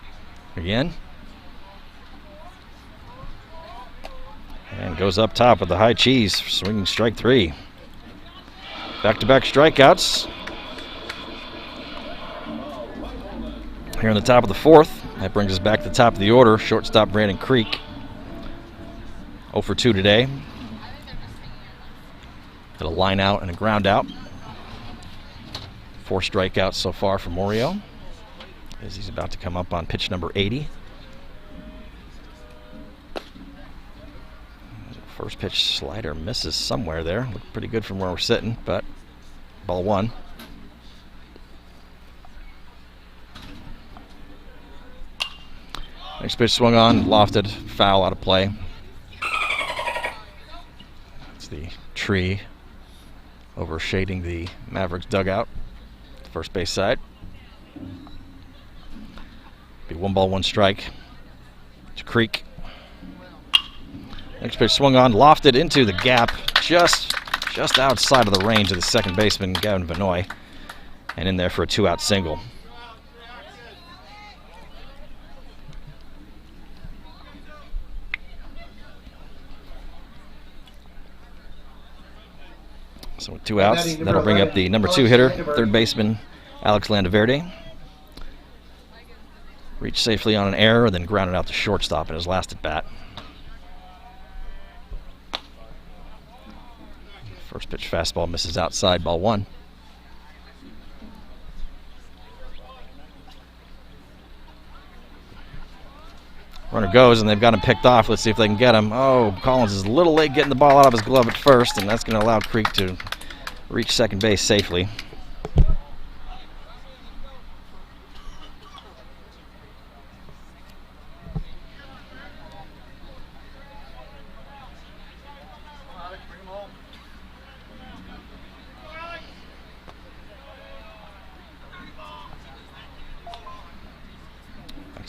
again. And goes up top with the high cheese, swinging strike 3. Back-to-back strikeouts. Here on the top of the 4th. That brings us back to the top of the order. Shortstop Brandon Creek. 0 for 2 today. Got a line out and a ground out. 4 strikeouts so far for Morio, as he's about to come up on pitch number 80. First pitch slider misses somewhere there. Looked pretty good from where we're sitting, but Ball 1. Next pitch swung on, lofted, foul, out of play. It's the tree overshading the Mavericks dugout, first base side. Be 1 ball, 1 strike to Creek. Next pitch swung on, lofted into the gap, just outside of the range of the second baseman, Gavin Vanoy, and in there for a 2-out single. So with 2 outs, that'll bring up the number 2 hitter, third baseman Alex Landaverde. Reached safely on an error, then grounded out to shortstop in his last at bat. First pitch fastball misses outside, ball 1. Runner goes, and they've got him picked off. Let's see if they can get him. Oh, Collins is a little late getting the ball out of his glove at first, and that's going to allow Creek to reach second base safely.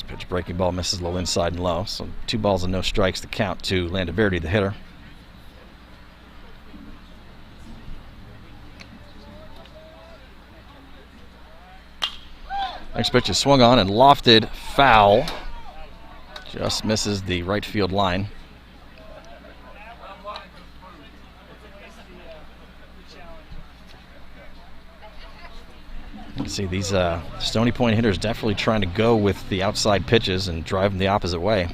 Pitch breaking ball misses low inside and low. So 2 balls and no strikes to count to Landaverde, the hitter. Next pitch is swung on and lofted, foul. Just misses the right field line. You can see these Stony Point hitters definitely trying to go with the outside pitches and drive them the opposite way.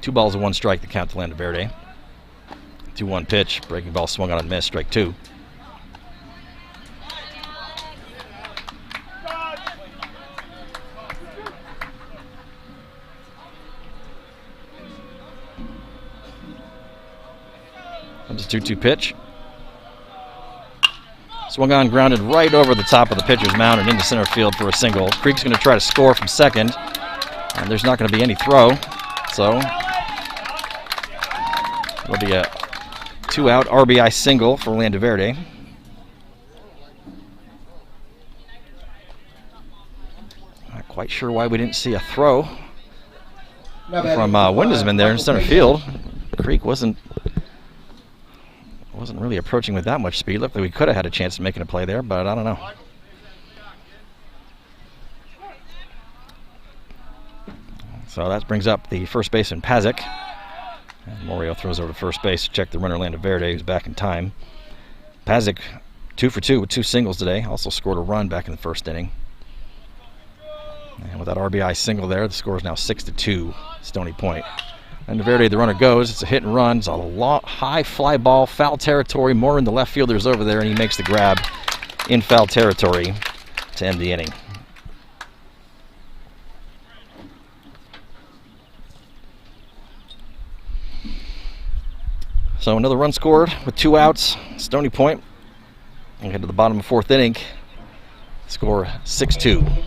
Two balls and 1 strike to count to Landaverde. 2-1 pitch, breaking ball swung on and missed, strike 2. Comes a 2-2 pitch. Swung on, grounded right over the top of the pitcher's mound and into center field for a single. Creek's going to try to score from second, and there's not going to be any throw, so it'll be a 2-out RBI single for Landaverde. Not quite sure why we didn't see a throw from Windesman there in center field. Creek wasn't really approaching with that much speed. Looked like we could have had a chance of making a play there, but I don't know. So that brings up the first baseman, Pazik. And Morio throws over to first base to check the runner, Landaverde, who's back in time. Pazik, 2 for 2 with 2 singles today. Also scored a run back in the first inning. And with that RBI single there, the score is now 6-2, Stony Point. Landaverde, the runner goes. It's a hit and run. It's a high fly ball, foul territory. More in the left fielder's over there, and he makes the grab in foul territory to end the inning. So another run scored with 2 outs. Stony Point. We head to the bottom of 4th inning. Score 6-2.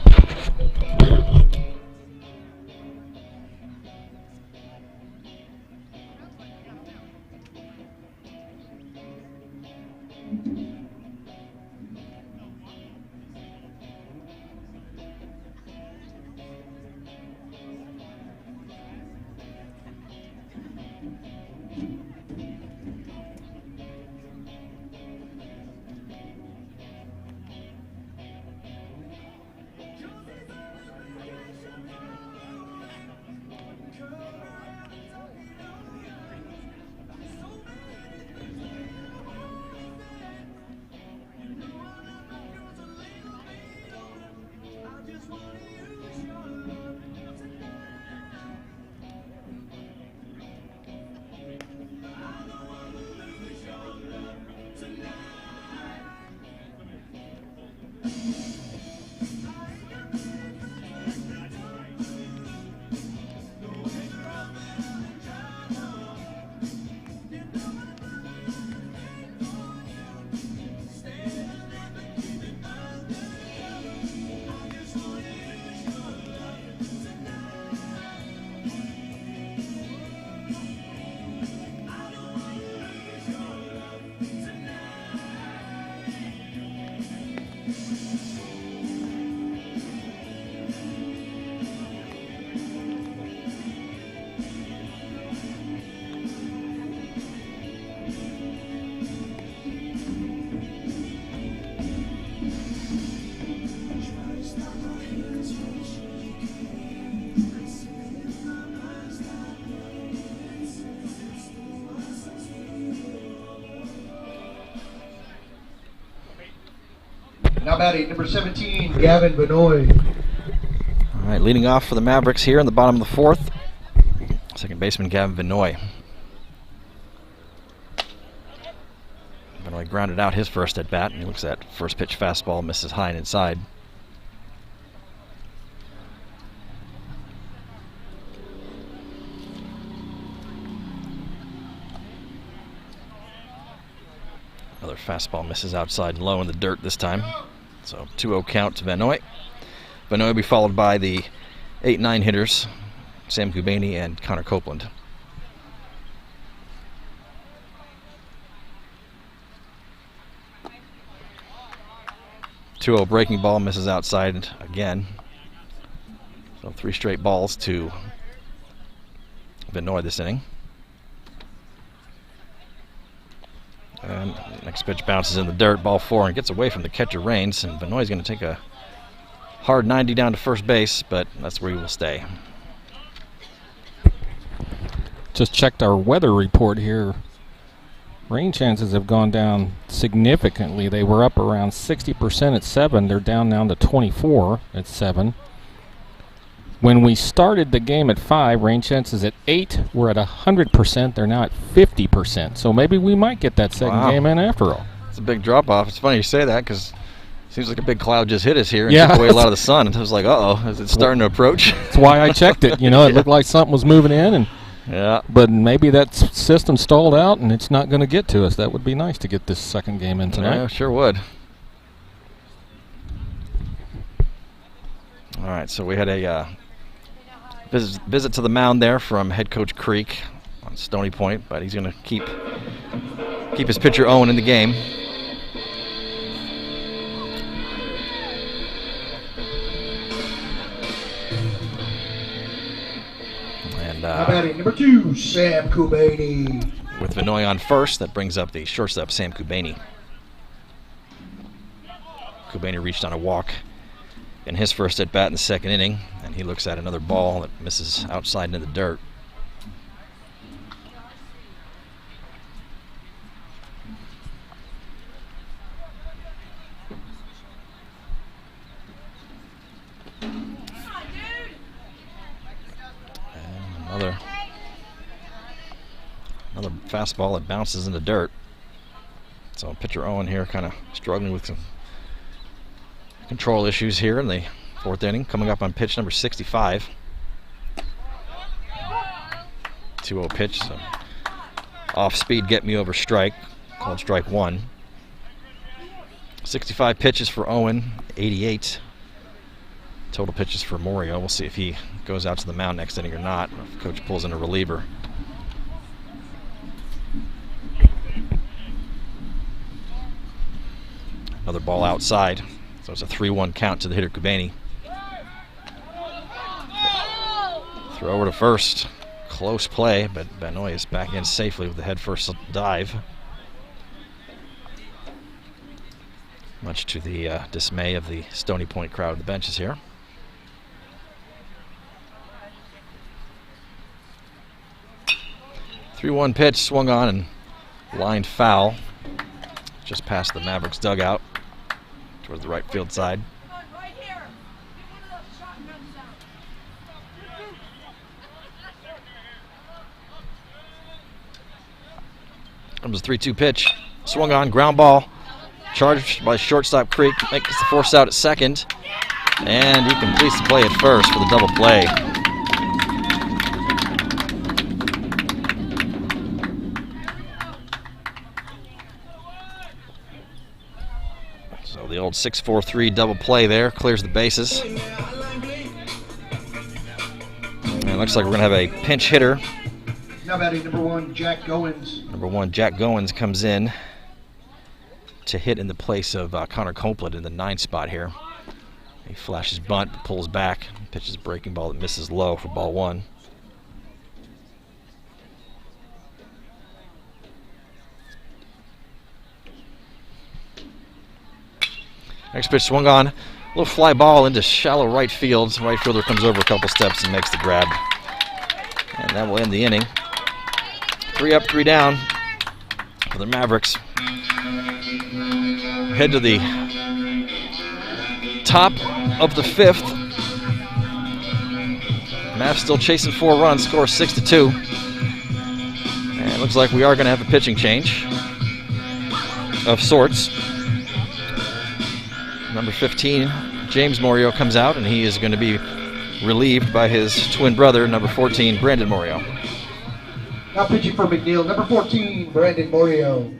batting number 17, Gavin Benoit. All right, leading off for the Mavericks here in the bottom of the fourth. Second baseman Gavin Benoit. Benoit grounded out his first at bat, and he looks at first pitch fastball, misses high and inside. Another fastball misses outside and low in the dirt this time. So 2-0 count to Benoit. Benoit will be followed by the 8-9 hitters, Sam Kubaney and Connor Copeland. Two-0 breaking ball misses outside again. So 3 straight balls to Benoit this inning. And next pitch bounces in the dirt, ball 4, and gets away from the catcher Rains. And Benoit's going to take a hard 90 down to first base, but that's where he will stay. Just checked our weather report here. Rain chances have gone down significantly. They were up around 60% at 7. They're down now to 24 at 7. When we started the game at 5, rain chances at 8 were at 100%. They're now at 50%. So maybe we might get that second game in after all. It's a big drop off. It's funny you say that because it seems like a big cloud just hit us here and Yeah. took away a lot of the sun. And I was like, uh-oh, is it starting to approach? That's why I checked it. You know, it looked like something was moving in, and Yeah. but maybe that system stalled out and it's not going to get to us. That would be nice to get this second game in tonight. Yeah, sure would. All right, so we had a visit to the mound there from head coach Creek on Stony Point, but he's going to keep his pitcher Owen in the game. And Now batting number 2, Sam Kubaney. with Benoit on first, that brings up the shortstop Sam Kubaney. Kubaney reached on a walk in his first at bat in the second inning, and he looks at another ball that misses outside into the dirt. And another fastball that bounces in the dirt. So pitcher Owen here kind of struggling with some control issues here in the fourth inning, coming up on pitch number 65. 2-0 pitch, so off speed, get me over strike, called strike 1. 65 pitches for Owen, 88 total pitches for Morio. We'll see if he goes out to the mound next inning or not, or if coach pulls in a reliever. Another ball outside. So it's a 3-1 count to the hitter Kubaney. Throw over to first. Close play, but Benoit is back in safely with the head first dive. Much to the dismay of the Stony Point crowd on the benches here. Three-one pitch, swung on and lined foul. Just past the Mavericks dugout towards the right field side. Comes a 3-2 pitch. Swung on, ground ball. Charged by shortstop Creek. Makes the force out at second. And he completes the play at first for the double play. So the old 6-4-3 double play there clears the bases. And it looks like we're going to have a pinch hitter. Now batting number 1, Jack Goins. Number 1, Jack Goins comes in to hit in the place of Connor Copeland in the 9 spot here. He flashes bunt, but pulls back, pitches a breaking ball that misses low for ball 1. Next pitch swung on, a little fly ball into shallow right field. Right fielder comes over a couple steps and makes the grab. And that will end the inning. 3 up, 3 down for the Mavericks. Head to the Top of the 5th. Mavs still chasing 4 runs, score 6-2. And it looks like we are going to have a pitching change of sorts. Number 15, James Morio, comes out, and he is going to be relieved by his twin brother, number 14, Brandon Morio. Now pitching for McNEIL, number 14, Brandon Morio.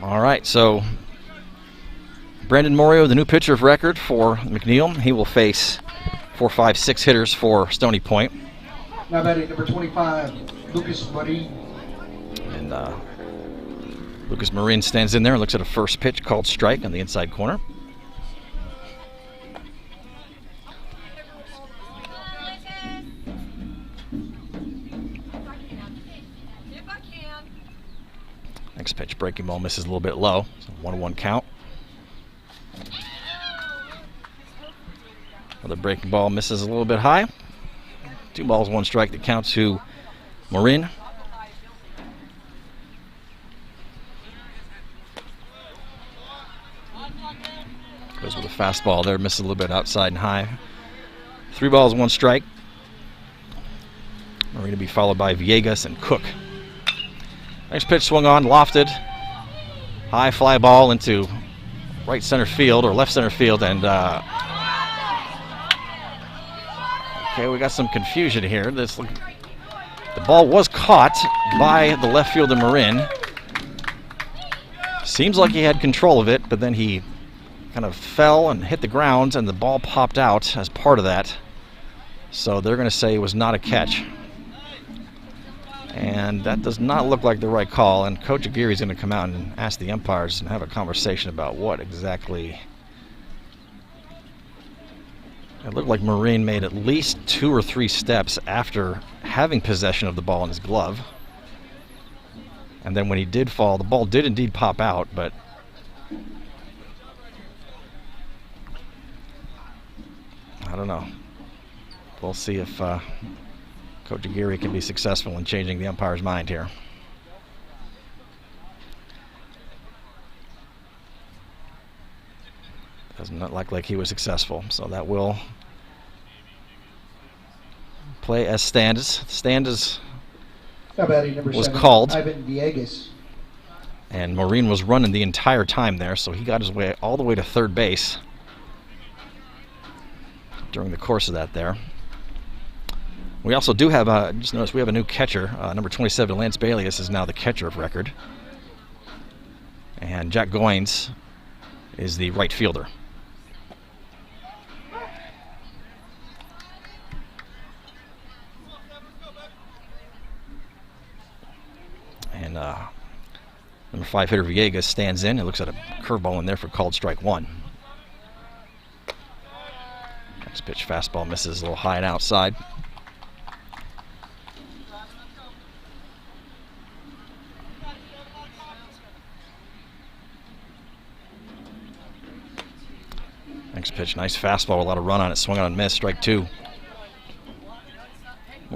All right, so Brandon Morio, the new pitcher of record for McNEIL. He will face 4, 5, 6 hitters for Stony Point. Now batting number 25, Lucas Marin. And Lucas Marin stands in there and looks at a first pitch called strike on the inside corner. Next pitch, breaking ball, misses a little bit low. So 1-1 count. Another breaking ball, misses a little bit high. 2 balls, 1 strike. The count to Marin. Goes with a fastball there, misses a little bit outside and high. 3 balls, 1 strike. Marin to be followed by Villegas and Cook. Next pitch swung on, lofted. High fly ball into right center field or left center field, and okay, we got some confusion here. The ball was caught by the left fielder Marin. Seems like he had control of it, but then he kind of fell and hit the ground, and the ball popped out as part of that. So they're going to say it was not a catch. And that does not look like the right call, and Coach Aguirre is going to come out and ask the umpires and have a conversation about what exactly. It looked like Marin made at least 2 or 3 steps after having possession of the ball in his glove. And then when he did fall, the ball did indeed pop out, but I don't know. We'll see if Coach Aguirre can be successful in changing the umpire's mind here. Does not look like he was successful, so that will play as stands. Stands was called, Ivan Villegas. and Marin was running the entire time there, so he got his way all the way to third base during the course of that there. We also do have, just notice we have a new catcher. Number 27, Lance Bailius, is now the catcher of record. And Jack Goins is the right fielder. And number 5 hitter Villegas stands in and looks at a curveball in there for called strike 1. Next pitch, fastball, misses a little high and outside. Next pitch, nice fastball with a lot of run on it. Swung on and missed, strike 2.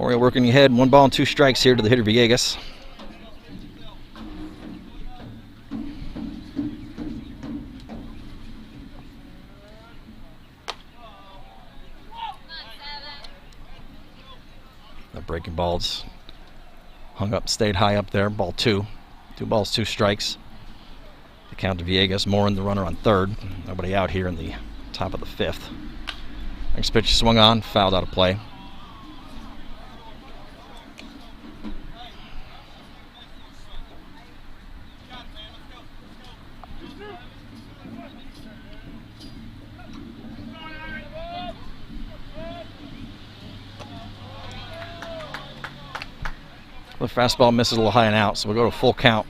Memorial working ahead, 1 ball and 2 strikes here to the hitter Villegas. The breaking balls hung up, stayed high up there. Ball 2. 2 balls, 2 strikes. The count to Villegas. Morin, the runner on third. Nobody out here in the top of the 5th. Next pitch swung on, fouled out of play. The fastball misses a little high and out, so we'll go to full count.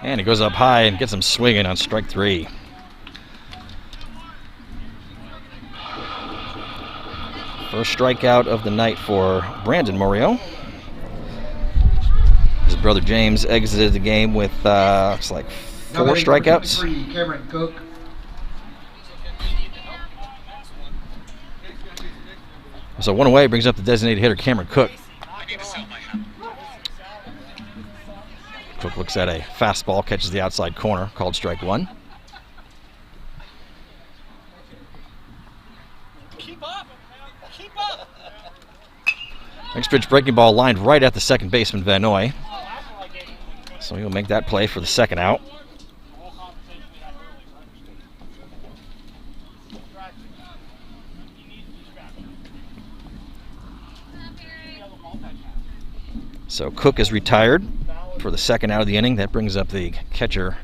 And he goes up high and gets him swinging on strike 3. First strikeout of the night for Brandon Morio. His brother James exited the game with looks like 4 strikeouts. Cameron Cook. So 1 away brings up the designated hitter Cameron Cook. Cook looks at a fastball, catches the outside corner, called strike 1. Keep up! Keep up! Next pitch, breaking ball lined right at the second baseman Vanoy. So he'll make that play for the second out. So Cook is retired for the second out of the inning. That brings up the catcher,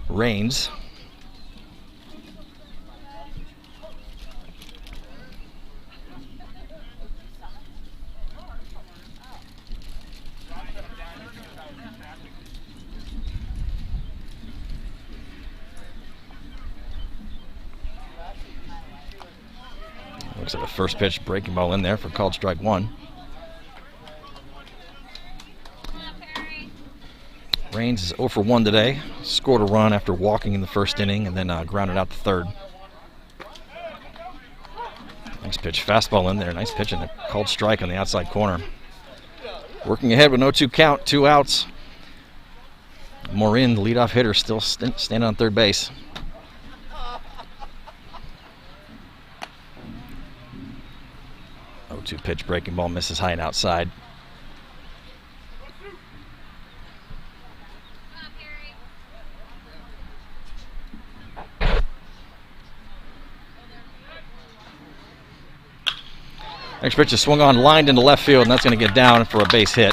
Raines. Looks like a first pitch breaking ball in there for called strike 1. Raines is 0 for 1 today. Scored a run after walking in the first inning and then grounded out the third. Nice pitch, fastball in there. Nice pitch and a called strike on the outside corner. Working ahead with no 2 count, 2 outs. Morin, the leadoff hitter, still standing on third base. Oh, 2 pitch breaking ball misses high and outside. Next pitch is swung on, lined into left field, and that's going to get down for a base hit.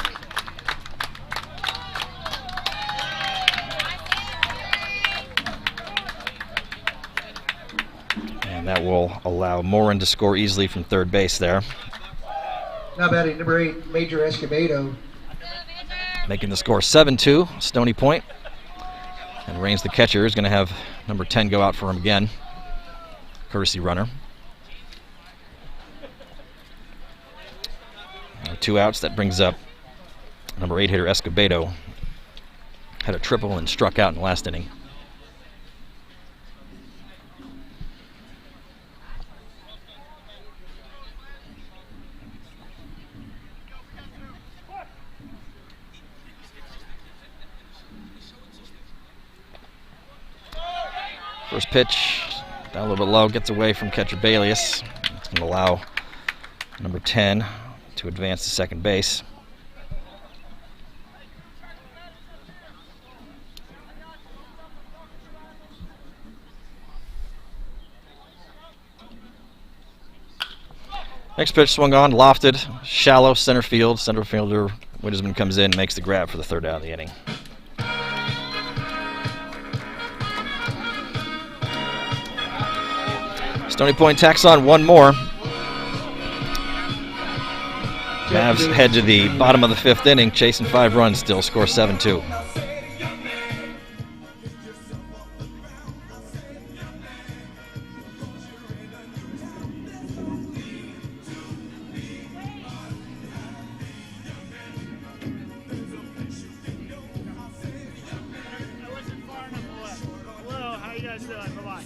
And that will allow Morin to score easily from third base there. Now batting number 8, Major Escobedo. Making the score 7-2, Stony Point. And Raines, the catcher, is going to have number 10 go out for him again. Courtesy runner. 2 outs, that brings up number 8 hitter Escobedo. Had a triple and struck out in the last inning. First pitch, down a little bit low, gets away from catcher Balius. It's going to allow number 10 to advance to second base. Next pitch swung on, lofted, shallow center field. Center fielder Widesman comes in and makes the grab for the third out of the inning. Stony Point tacks on 1 more. Mavs head to the bottom of the 5th inning, chasing 5 runs, still score 7-2. you guys doing? Bye-bye.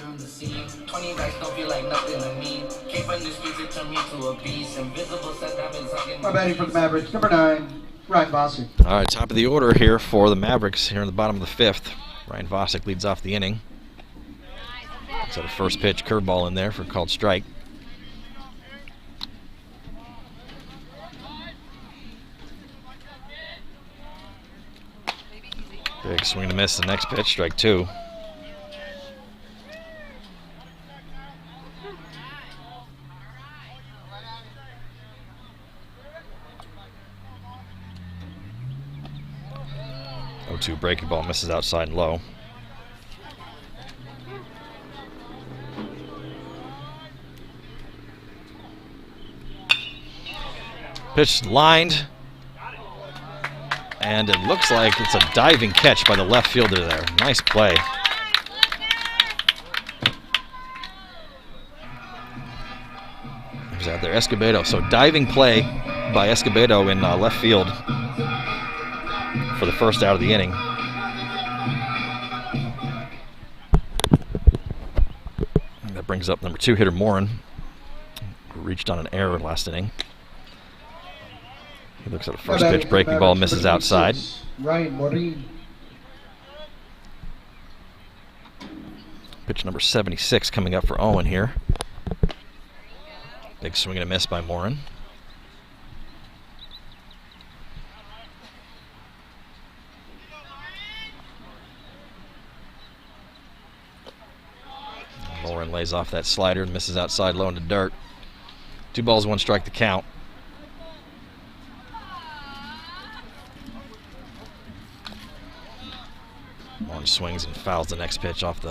On the scene. 20 racks don't feel like nothing to me. Came from the streets, it turned me to a beast. Invisible set diamonds hugging. My batting for the Mavericks, number 9, Ryan Vosick. All right, top of the order here for the Mavericks here in the bottom of the 5th. Ryan Vosick leads off the inning. So the first pitch curveball in there for a called strike. Big swing and a miss the next pitch, strike 2. Oh-2 breaking ball misses outside and low. Pitch lined, and it looks like it's a diving catch by the left fielder there. Nice play. Who's out there? Escobedo. So diving play by Escobedo in left field for the first out of the inning. And that brings up number 2 hitter Morin, who reached on an error last inning. He looks at the first pitch, breaking ball, misses outside. Ryan Morin. Pitch number 76 coming up for Owen here. Big swing and a miss by Morin. Morin lays off that slider and misses outside low into dirt. 2 balls, 1 strike to count. Morin swings and fouls the next pitch off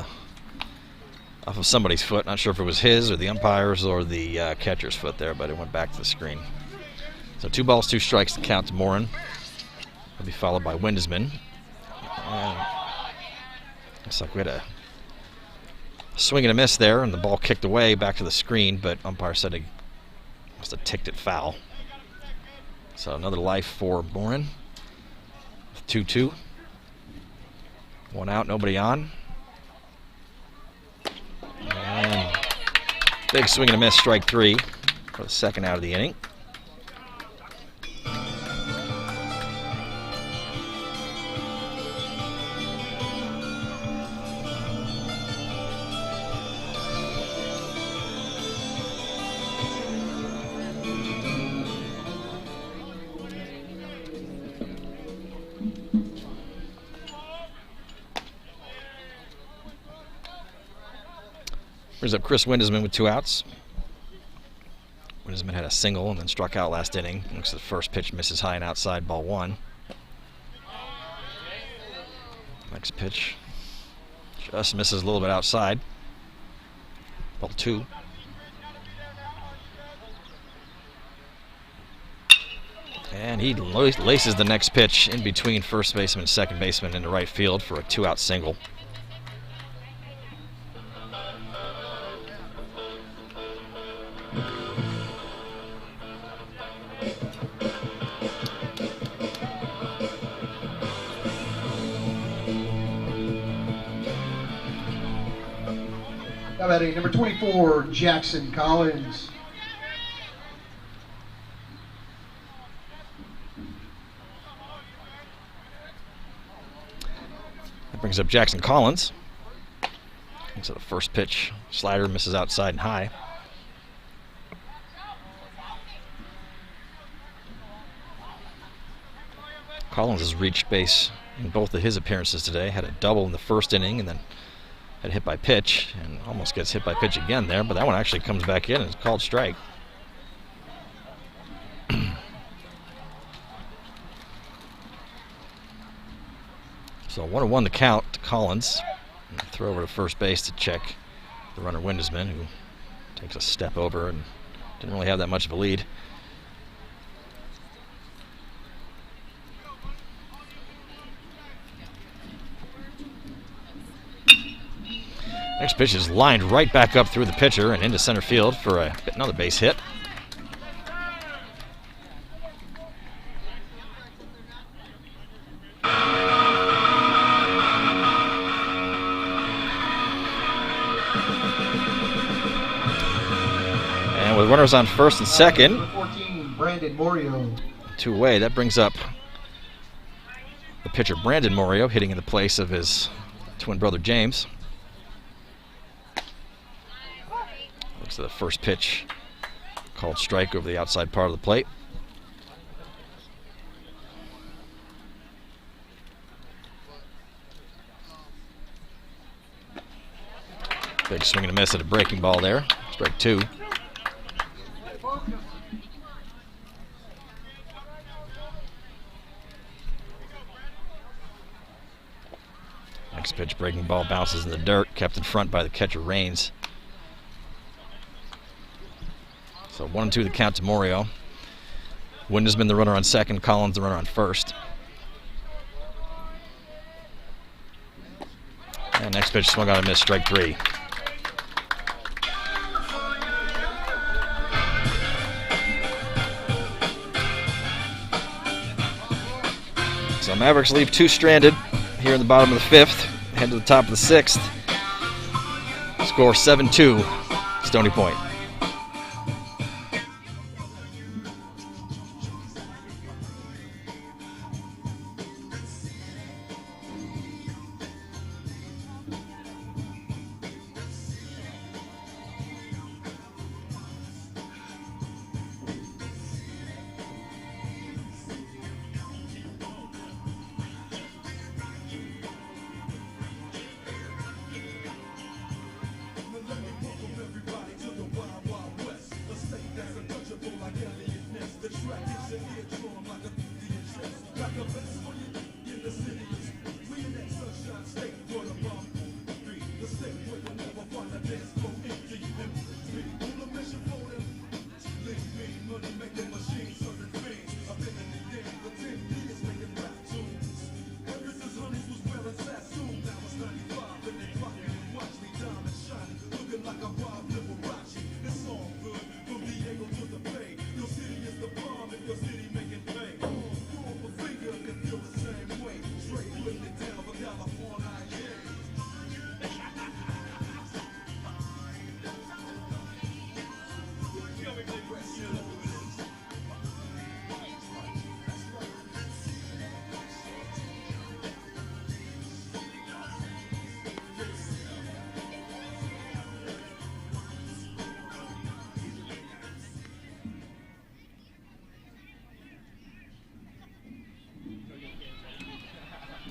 of somebody's foot. Not sure if it was his or the umpire's or the catcher's foot there, but it went back to the screen. So 2 balls, 2 strikes to count to Morin. He'll be followed by Windesman. And looks like we had a swing and a miss there, and the ball kicked away back to the screen, but umpire said he must have ticked it foul. So another life for Morin. 2-2. 1 out, nobody on. And big swing and a miss, strike 3 for the second out of the inning. Brings up Chris Windesman with 2 outs. Windesman had a single and then struck out last inning. Looks like the first pitch misses high and outside, ball 1. Next pitch Just misses a little bit outside. Ball 2. And he laces the next pitch in between first baseman and second baseman into right field for a 2-out single. Now batting number 24, Jackson Collins. That brings up Jackson Collins. So the first pitch, slider misses outside and high. Collins has reached base in both of his appearances today. Had a double in the first inning and then had hit by pitch and almost gets hit by pitch again there, but that one actually comes back in and is called strike. So 1-1 the count to Collins. And throw over to first base to check the runner Windesman, who takes a step over and didn't really have that much of a lead. Next pitch is lined right back up through the pitcher and into center field for another base hit. And with runners on first and second, 14, Brandon Morio. 2 away, that brings up the pitcher Brandon Morio hitting in the place of his twin brother James. Looks at the first pitch, called strike over the outside part of the plate. Big swing and a miss at a breaking ball there. Strike 2. Next pitch, breaking ball, bounces in the dirt, kept in front by the catcher Raines. So 1-2 the count to Morio. Windesman the runner on second, Collins the runner on first. And next pitch swung on and missed, strike 3. So Mavericks leave 2 stranded here in the bottom of the 5th, head to the top of the 6th. Score 7-2, Stony Point.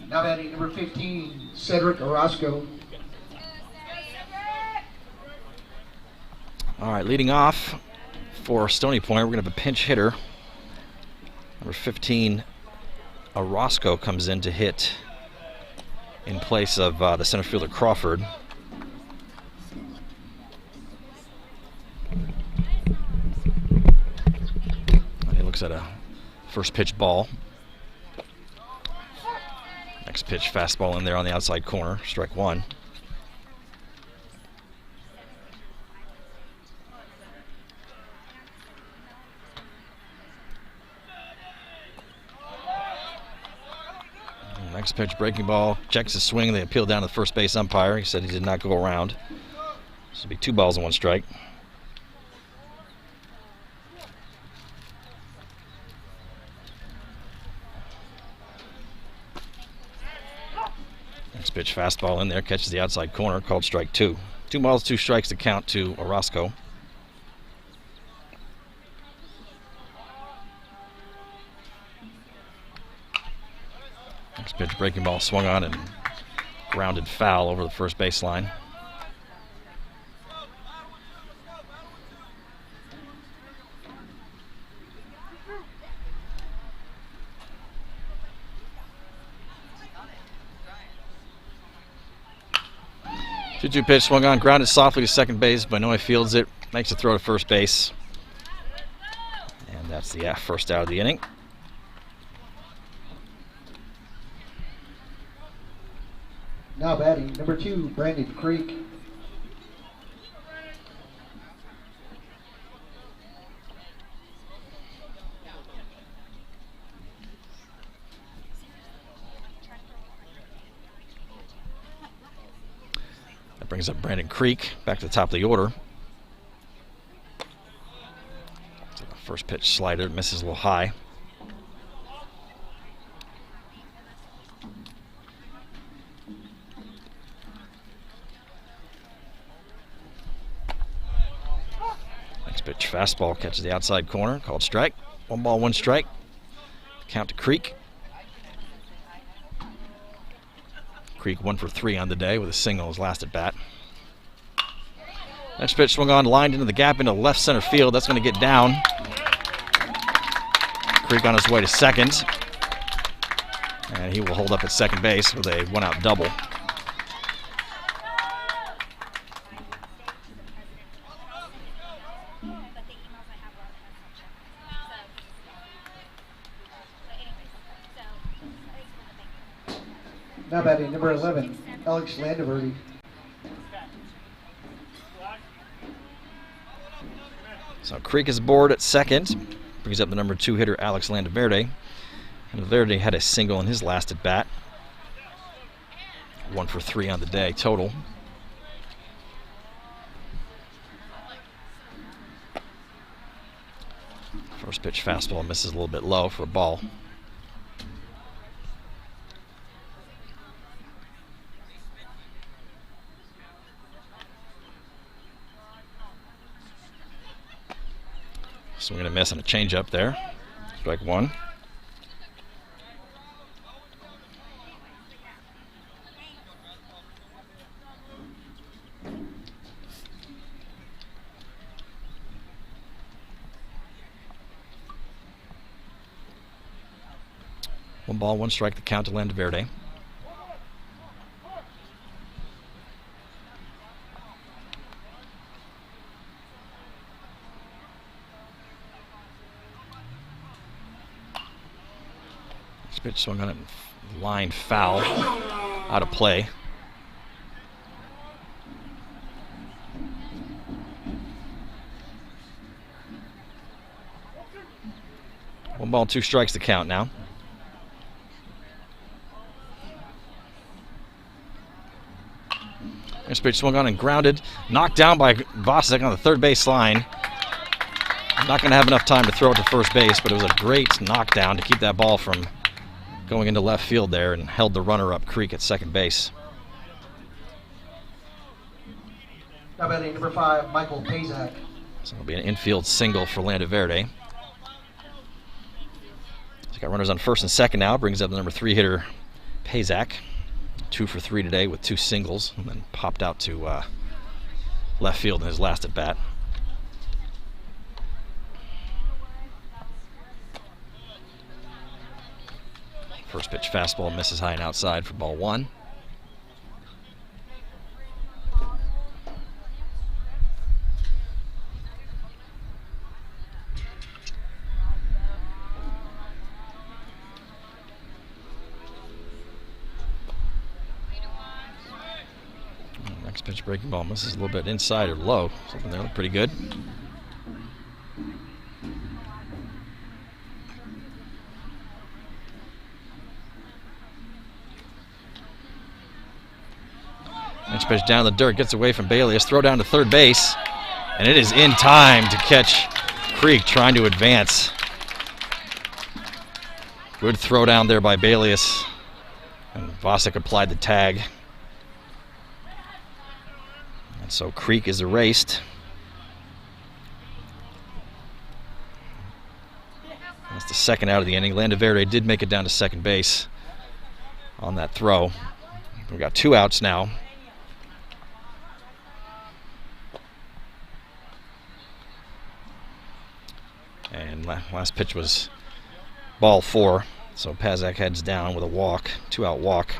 Now batting number 15, Cedric Orozco. All right, leading off for Stony Point, we're going to have a pinch hitter. Number 15, Orozco comes in to hit in place of the center fielder Crawford. And he looks at a first pitch ball. Next pitch, fastball in there on the outside corner, strike one. Next pitch, breaking ball, checks his swing. They appeal down to the first base umpire. He said he did not go around. This will be 2 balls and 1 strike. Next pitch, fastball in there, catches the outside corner, called strike 2. 2 balls, 2 strikes to count to Orozco. Next pitch, breaking ball, swung on and grounded foul over the first baseline. Two-2 pitch, swung on, grounded softly to second base. Benoit fields it, makes a throw to first base. And that's the first out of the inning. Now batting, number 2, Brandon Creek. That brings up Brandon Creek back to the top of the order. So the first pitch slider misses a little high. Next pitch, fastball, catches the outside corner, called strike. 1 ball, 1 strike. Count to Creek. Creek 1 for 3 on the day with a single his last at bat. Next pitch, swung on, lined into the gap into left center field. That's going to get down. Creek on his way to second. And he will hold up at second base with a 1-out double. Now batting, number 11, Alex Landaverde. So Creek is aboard at second. Brings up the number 2 hitter, Alex Landaverde. Landaverde had a single in his last at bat. 1 for 3 on the day total. First pitch fastball misses a little bit low for a ball. Swing and a miss on a changeup there. Strike 1. One ball, 1 strike to count to Landaverde. Pitch swung on it and lined foul out of play. One ball, 2 strikes to count now. Next pitch swung on and grounded, knocked down by Vosek on the third base line. Not going to have enough time to throw it to first base, but it was a great knockdown to keep that ball from going into left field there and held the runner up Creek at second base. Now batting, number 5, Michael Pazak. So it'll be an infield single for Landaverde. He's got runners on first and second now. Brings up the number 3 hitter, Pazak. 2 for 3 today with 2 singles, and then popped out to left field in his last at bat. First pitch fastball misses high and outside for ball 1. Next pitch, breaking ball misses a little bit inside or low. Something there looked pretty good. Next pitch down the dirt, gets away from Bailius, throw down to third base, and it is in time to catch Creek trying to advance. Good throw down there by Bailius, and Vosick applied the tag. And so Creek is erased. That's the second out of the inning. Landaverde did make it down to second base on that throw. We've got 2 outs now. And last pitch was ball 4, so Pazak heads down with a walk, 2-out walk.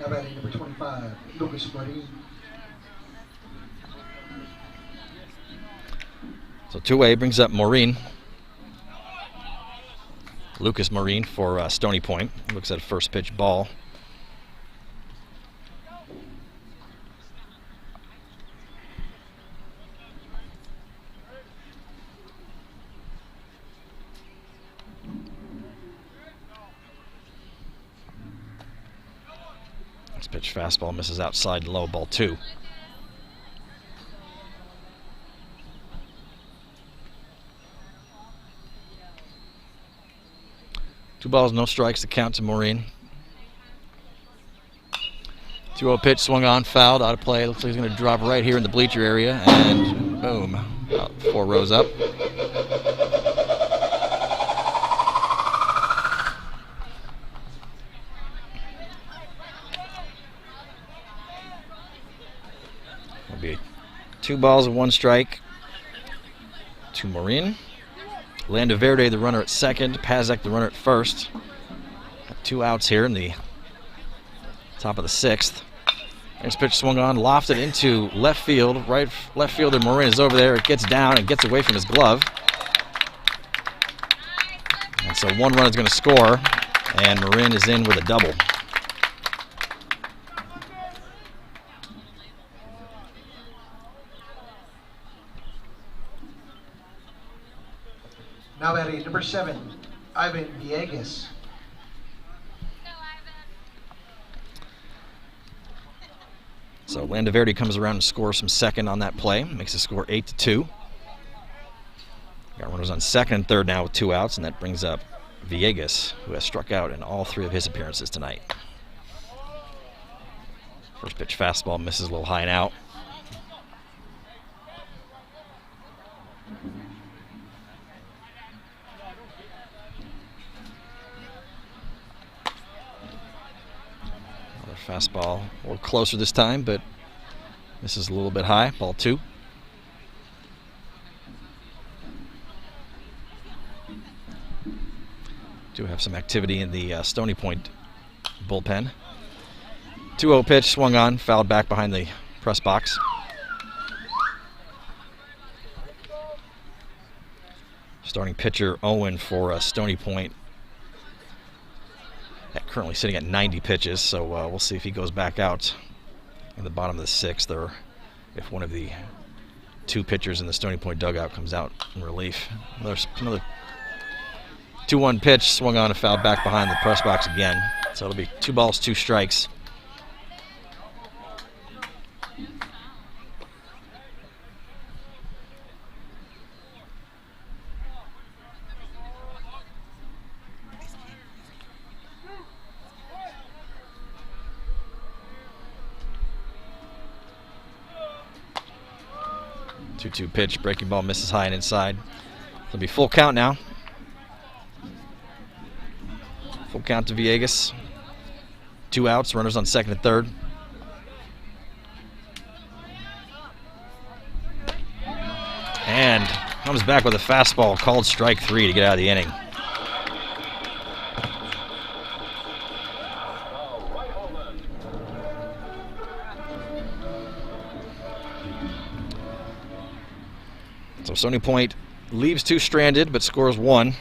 Now batting number 25, Lucas Marin. So 2A brings up Maureen. Lucas Marin for Stony Point. Looks at a first pitch ball. Pitch fastball misses outside low, ball 2. Two balls, no strikes to count to Maureen. 2-0 pitch swung on, fouled, out of play. Looks like he's going to drop right here in the bleacher area, and boom, about 4 rows up. It'll be 2 balls and 1 strike to Marin. Landaverde, the runner at second. Pazak, the runner at first. 2 outs here in the top of the 6th. Next pitch swung on, lofted into left field. Right left fielder Marin is over there. It gets down and gets away from his glove. And so 1 run is going to score, and Marin is in with a double. Now batting number 7, Ivan Villegas. So Landaverde comes around and scores from second on that play. Makes the score 8-2. Got runners on second and third now with 2 outs, and that brings up Villegas, who has struck out in all 3 of his appearances tonight. First pitch fastball misses a little high and out. Fastball a little closer this time, but this is a little bit high. Ball 2. Do have some activity in the Stony Point bullpen. 2-0 pitch swung on, fouled back behind the press box. Starting pitcher Owen for Stony Point. Currently sitting at 90 pitches, so we'll see if he goes back out in the bottom of the 6th, or if one of the 2 pitchers in the Stony Point dugout comes out in relief. Another 2-1 pitch swung on and fouled back behind the press box again. So it'll be 2 balls, 2 strikes. Two pitch, breaking ball misses high and inside. It'll be full count now. Full count to Villegas. 2 outs, runners on second and third. And comes back with a fastball, called strike 3 to get out of the inning. So Stony Point leaves 2 stranded, but scores 1.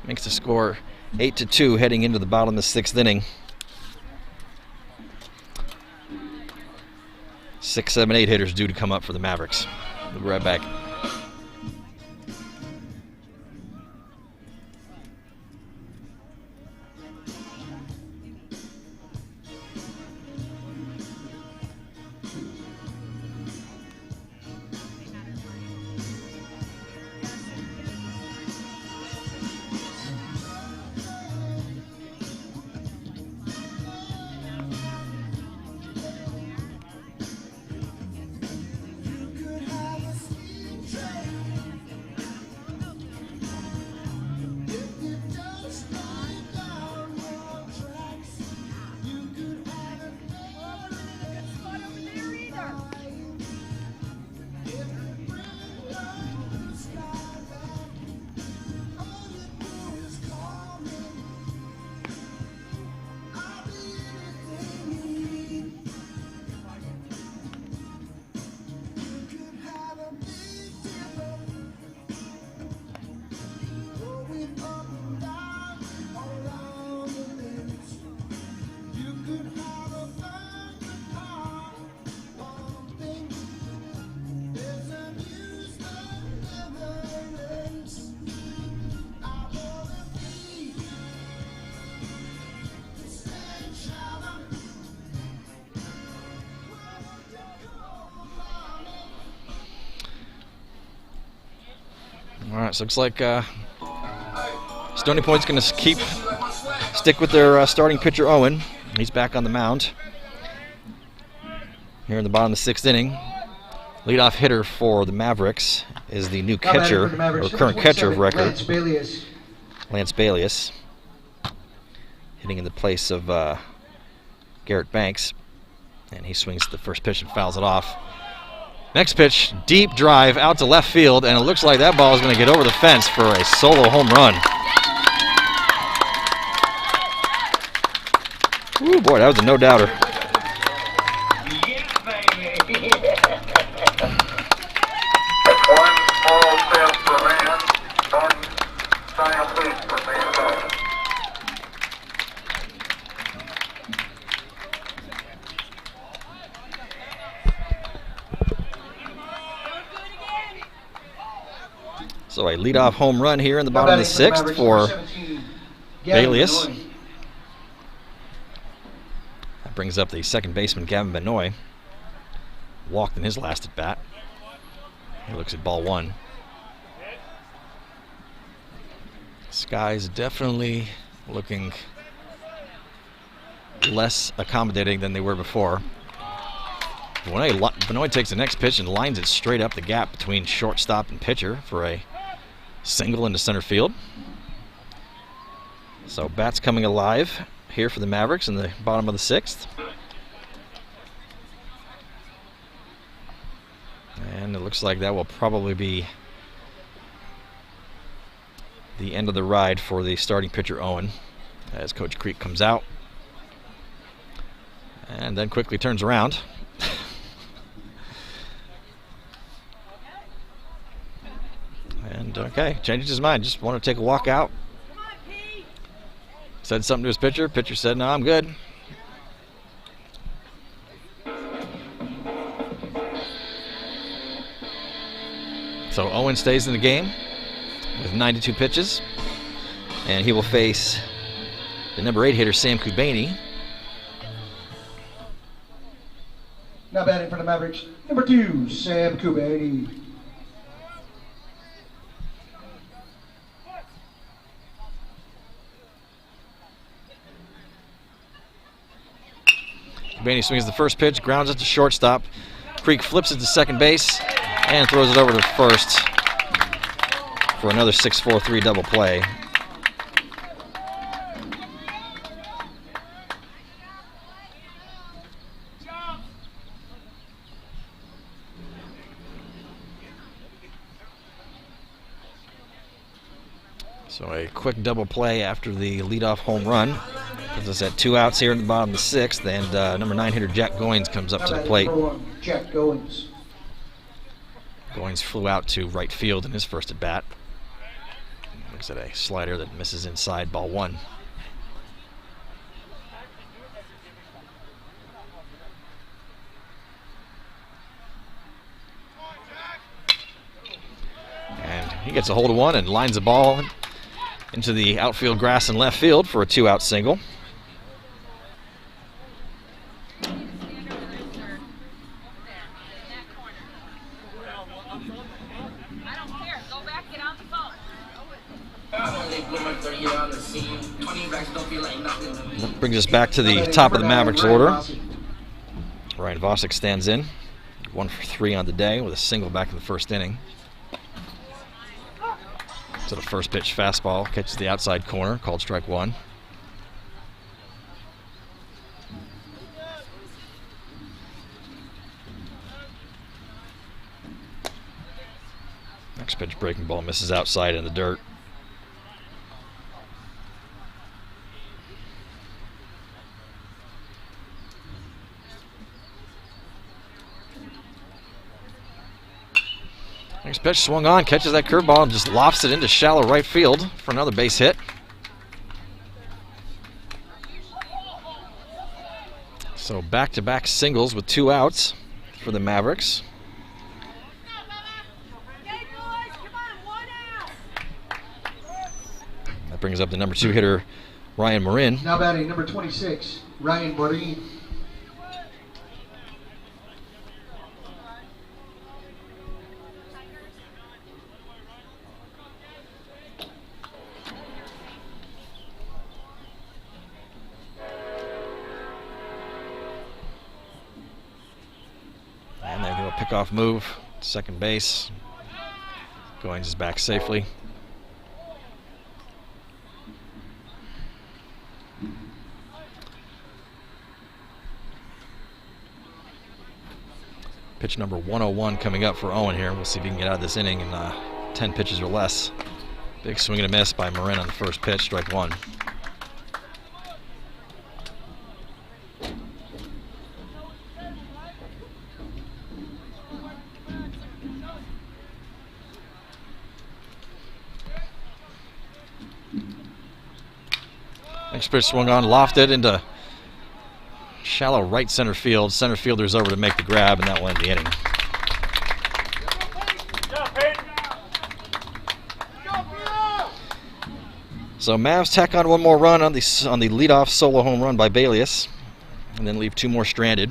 Makes the score 8-2 heading into the bottom of the 6th inning. 6, 7, 8 hitters due to come up for the Mavericks. We'll be right back. All right, so looks like Stony Point's going to stick with their starting pitcher, Owen. He's back on the mound here in the bottom of the 6th inning. Leadoff hitter for the Mavericks is the new catcher, or current catcher of record, Lance Balius, hitting in the place of Garrett Banks. And he swings the first pitch and fouls it off. Next pitch, deep drive out to left field, and it looks like that ball is going to get over the fence for a solo home run. Ooh, boy, that was a no-doubter. Yeah, baby. One small step for man, one giant leap for mankind. So a leadoff home run here in the bottom of the 6th for Balius. That brings up the second baseman, Gavin Benoit. Walked in his last at bat. He looks at ball 1. Skies definitely looking less accommodating than they were before. Benoit takes the next pitch and lines it straight up the gap between shortstop and pitcher for a single into center field. So bats coming alive here for the Mavericks in the bottom of the 6th. And it looks like that will probably be the end of the ride for the starting pitcher, Owen, as Coach Creek comes out and then quickly turns around. And okay, changes his mind. Just wanted to take a walk out. Said something to his pitcher. Pitcher said, "No, I'm good." So Owen stays in the game with 92 pitches, and he will face the number 8 hitter, Sam Kubaini. Now batting for the Mavericks, number 2, Sam Kubaini. Kubaini swings the first pitch, grounds it to shortstop. Creek flips it to second base and throws it over to first for another 6-4-3 double play. So a quick double play after the leadoff home run. Puts us at 2 outs here in the bottom of the 6th, and number 9 hitter Jack Goins comes up to the plate. Jack Goins. Goins flew out to right field in his first at bat. Swings at a slider that misses inside, ball 1. And he gets a hold of one and lines the ball into the outfield grass in left field for a 2-out single. That brings us back to the top of the Mavericks order. Ryan Vosick stands in, 1 for 3 on the day with a single back in the first inning. So the first pitch fastball catches the outside corner, called strike 1. Next pitch breaking ball misses outside in the dirt. Next pitch swung on, catches that curveball and just lofts it into shallow right field for another base hit. So back-to-back singles with 2 outs for the Mavericks. That brings up the number 2 hitter, Ryan Marin. Now batting number 26, Ryan Marin. And they do a pickoff move, second base. Goings is back safely. Pitch number 101 coming up for Owen here. We'll see if he can get out of this inning in 10 pitches or less. Big swing and a miss by Marin on the first pitch, strike 1. Next pitch swung on, lofted into shallow right center field. Center fielder's over to make the grab, and that will end the inning. So Mavs tack on one more run on the leadoff solo home run by Balius, and then leave 2 more stranded.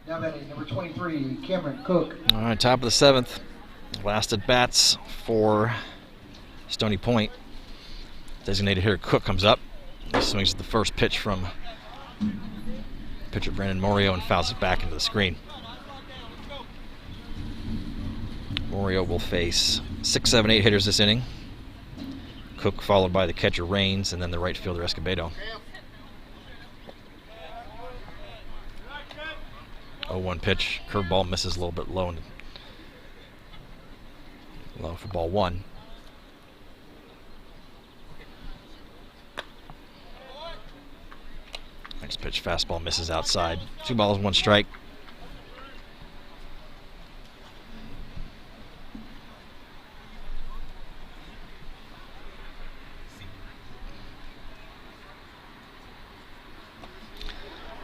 Now batting number 23, Cameron Cook. All right, top of the 7th. Last at bats for Stony Point. Designated hitter Cook comes up. He swings at the first pitch from pitcher Brandon Morio and fouls it back into the screen. Morio will face 6, 7, 8 hitters this inning. Cook followed by the catcher Raines and then the right fielder Escobedo. 0-1 pitch, curveball misses a little bit low for ball 1. Next pitch pitch fastball misses outside. 2 balls, 1 strike.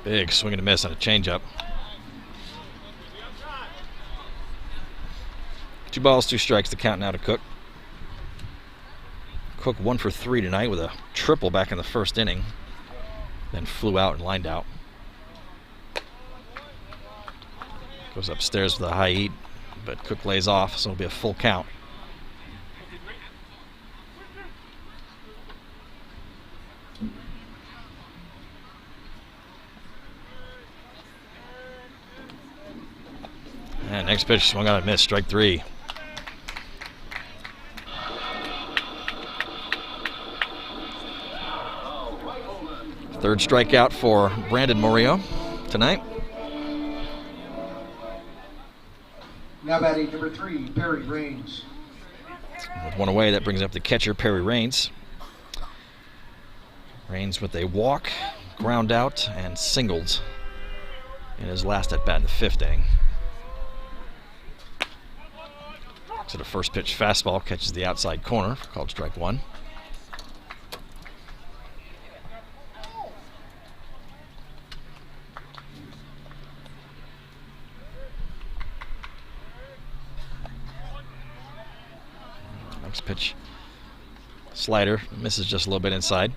Big swing and a miss on a changeup. 2 balls, 2 strikes. The count now to Cook. Cook 1 for 3 tonight with a triple back in the first inning. Then flew out and lined out. Goes upstairs with a high heat, but Cook lays off, so it'll be a full count. And next pitch swung on and missed, strike 3. Third strikeout for Brandon Morillo tonight. Now batting number 3, Perry Raines. With 1 away, that brings up the catcher, Perry Raines. Raines with a walk, ground out, and singled in his last at bat in the 5th inning. So the first pitch fastball catches the outside corner, called strike 1. Next pitch, slider, misses just a little bit inside.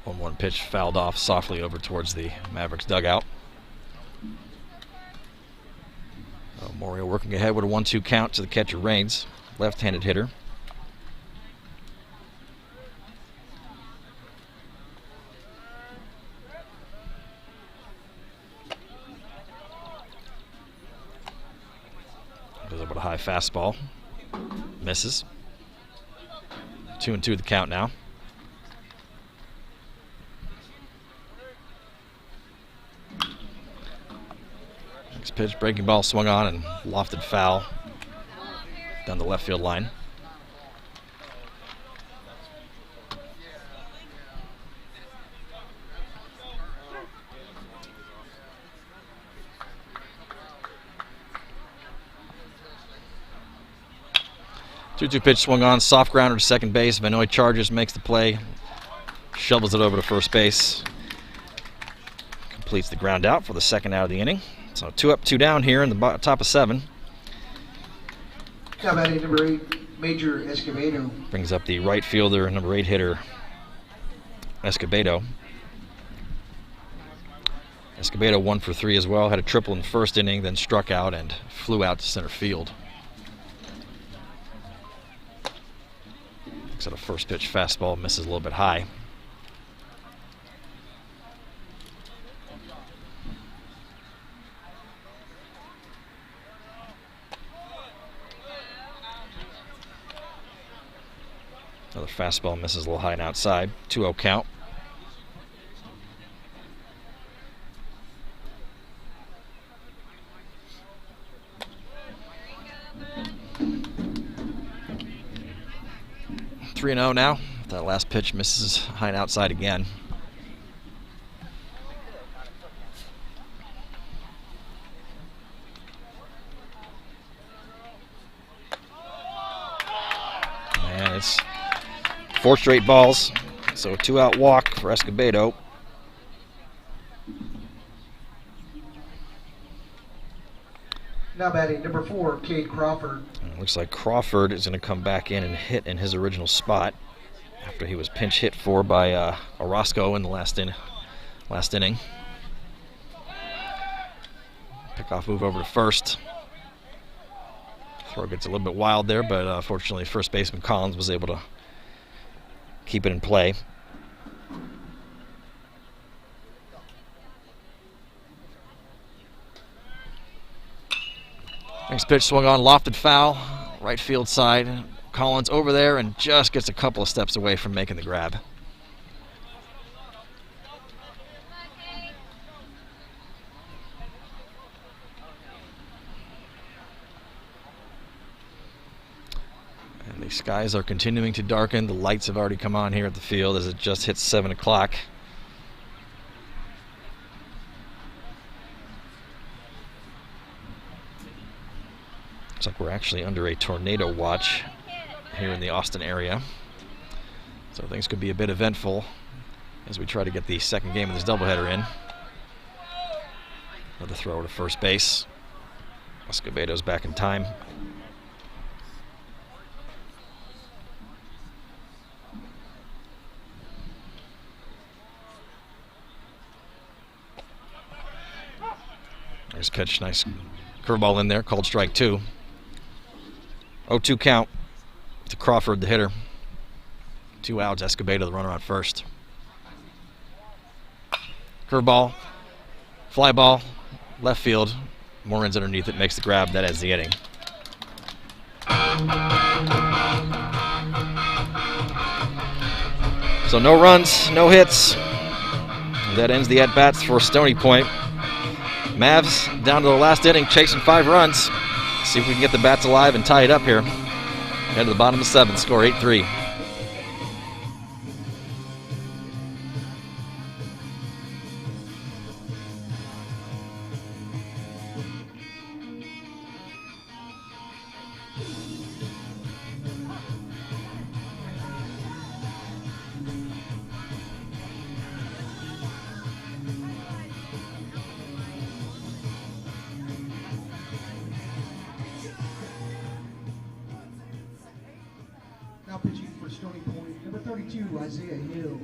One pitch fouled off softly over towards the Mavericks dugout. Morillo working ahead with a 1-2 count to the catcher Raines, left-handed hitter. Goes up with a high fastball, misses. 2-2 the count now. Next pitch, breaking ball swung on and lofted foul down the left field line. Two-two pitch swung on, soft grounder to second base. Vanoy charges, makes the play, shovels it over to first base, completes the ground out for the second out of the inning. So 2 up, 2 down here in the top of 7. Now batting number 8, Major Escobedo. Brings up the right fielder, number 8 hitter, Escobedo. Escobedo 1 for 3 as well. Had a triple in the first inning, then struck out and flew out to center field. Looks at a first pitch fastball, misses a little bit high. Another fastball misses a little high and outside. 2-0 count. Three and 0 now. That last pitch misses high and outside again. And it's 4 straight balls, so a 2-out walk for Escobedo. Now batting number 4, Cade Crawford. And it looks like Crawford is going to come back in and hit in his original spot after he was pinch hit for by Orozco in the last inning. Pickoff move over to first. Throw gets a little bit wild there, but fortunately first baseman Collins was able to keep it in play. Next pitch swung on, lofted foul, right field side. Collins over there and just gets a couple of steps away from making the grab. The skies are continuing to darken. The lights have already come on here at the field as it just hits 7 o'clock. Looks like we're actually under a tornado watch here in the Austin area. So things could be a bit eventful as we try to get the second game of this doubleheader in. Another throw to first base. Escobedo's back in time. Nice catch, nice curveball in there, called strike 2. 0-2 count to Crawford, the hitter. 2 outs, Escobedo, the runner on first. Curveball, fly ball, left field. Morin's underneath it, makes the grab. That ends the inning. So no runs, no hits. That ends the at-bats for Stony Point. Mavs down to the last inning, chasing 5 runs. See if we can get the bats alive and tie it up here. Head to the bottom of the 7th, score 8-3. Now pitching for Stony Point, number 32, Isaiah Hill.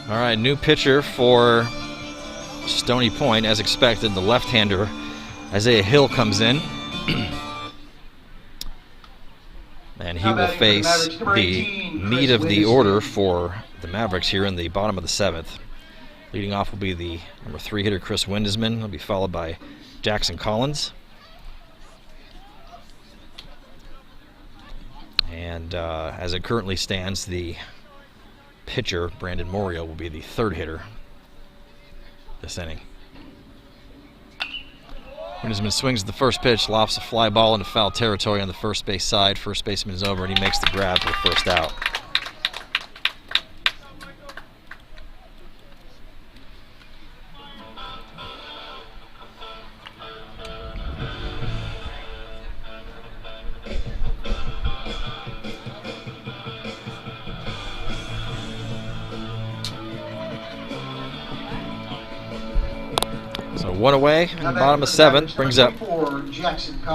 All right, new pitcher for Stony Point, as expected. The left-hander, Isaiah Hill, comes in. And he will face the meat of the order for the Mavericks here in the bottom of the 7th. Leading off will be the number 3 hitter, Chris Windesman. He'll be followed by Jackson Collins. And as it currently stands, the pitcher, Brandon Morio, will be the 3rd hitter this inning. Windesman swings at the first pitch, lofts a fly ball into foul territory on the first base side. First baseman is over, and he makes the grab for the first out. So 1 away in the bottom of 7th brings up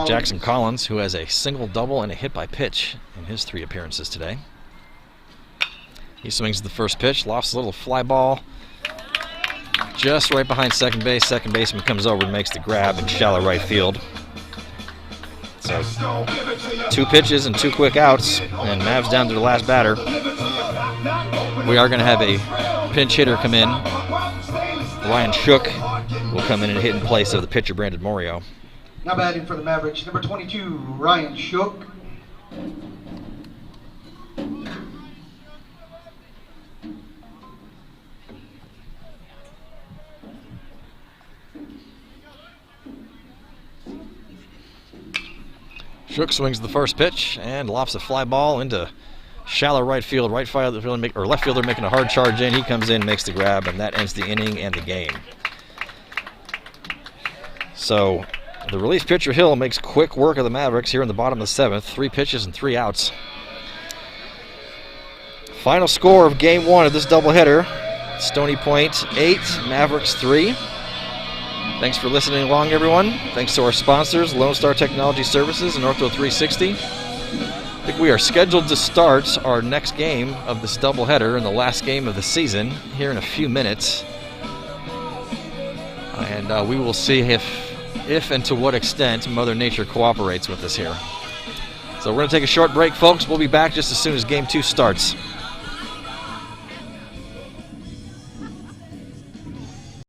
Jackson Collins, who has a single, double, and a hit by pitch in his 3 appearances today. He swings at the first pitch, lofts a little fly ball just right behind second base. Second baseman comes over and makes the grab in shallow right field. So 2 pitches and 2 quick outs, and Mavs down to the last batter. We are going to have a pinch hitter come in. Ryan Shook will come in and hit in place of the pitcher, Brandon Morio. Now batting for the Mavericks, number 22, Ryan Shook. Shook swings the first pitch and lofts a fly ball into shallow right field. Left fielder making a hard charge in. He comes in, makes the grab, and that ends the inning and the game. So the relief pitcher Hill makes quick work of the Mavericks here in the bottom of the 7th. 3 pitches and 3 outs. Final score of game 1 of this doubleheader: Stony Point 8, Mavericks 3. Thanks for listening along, everyone. Thanks to our sponsors, Lone Star Technology Services and Ortho 360. I think we are scheduled to start our next game of this doubleheader and the last game of the season here in a few minutes. And we will see if and to what extent Mother Nature cooperates with us here. So we're going to take a short break, folks. We'll be back just as soon as Game 2 starts.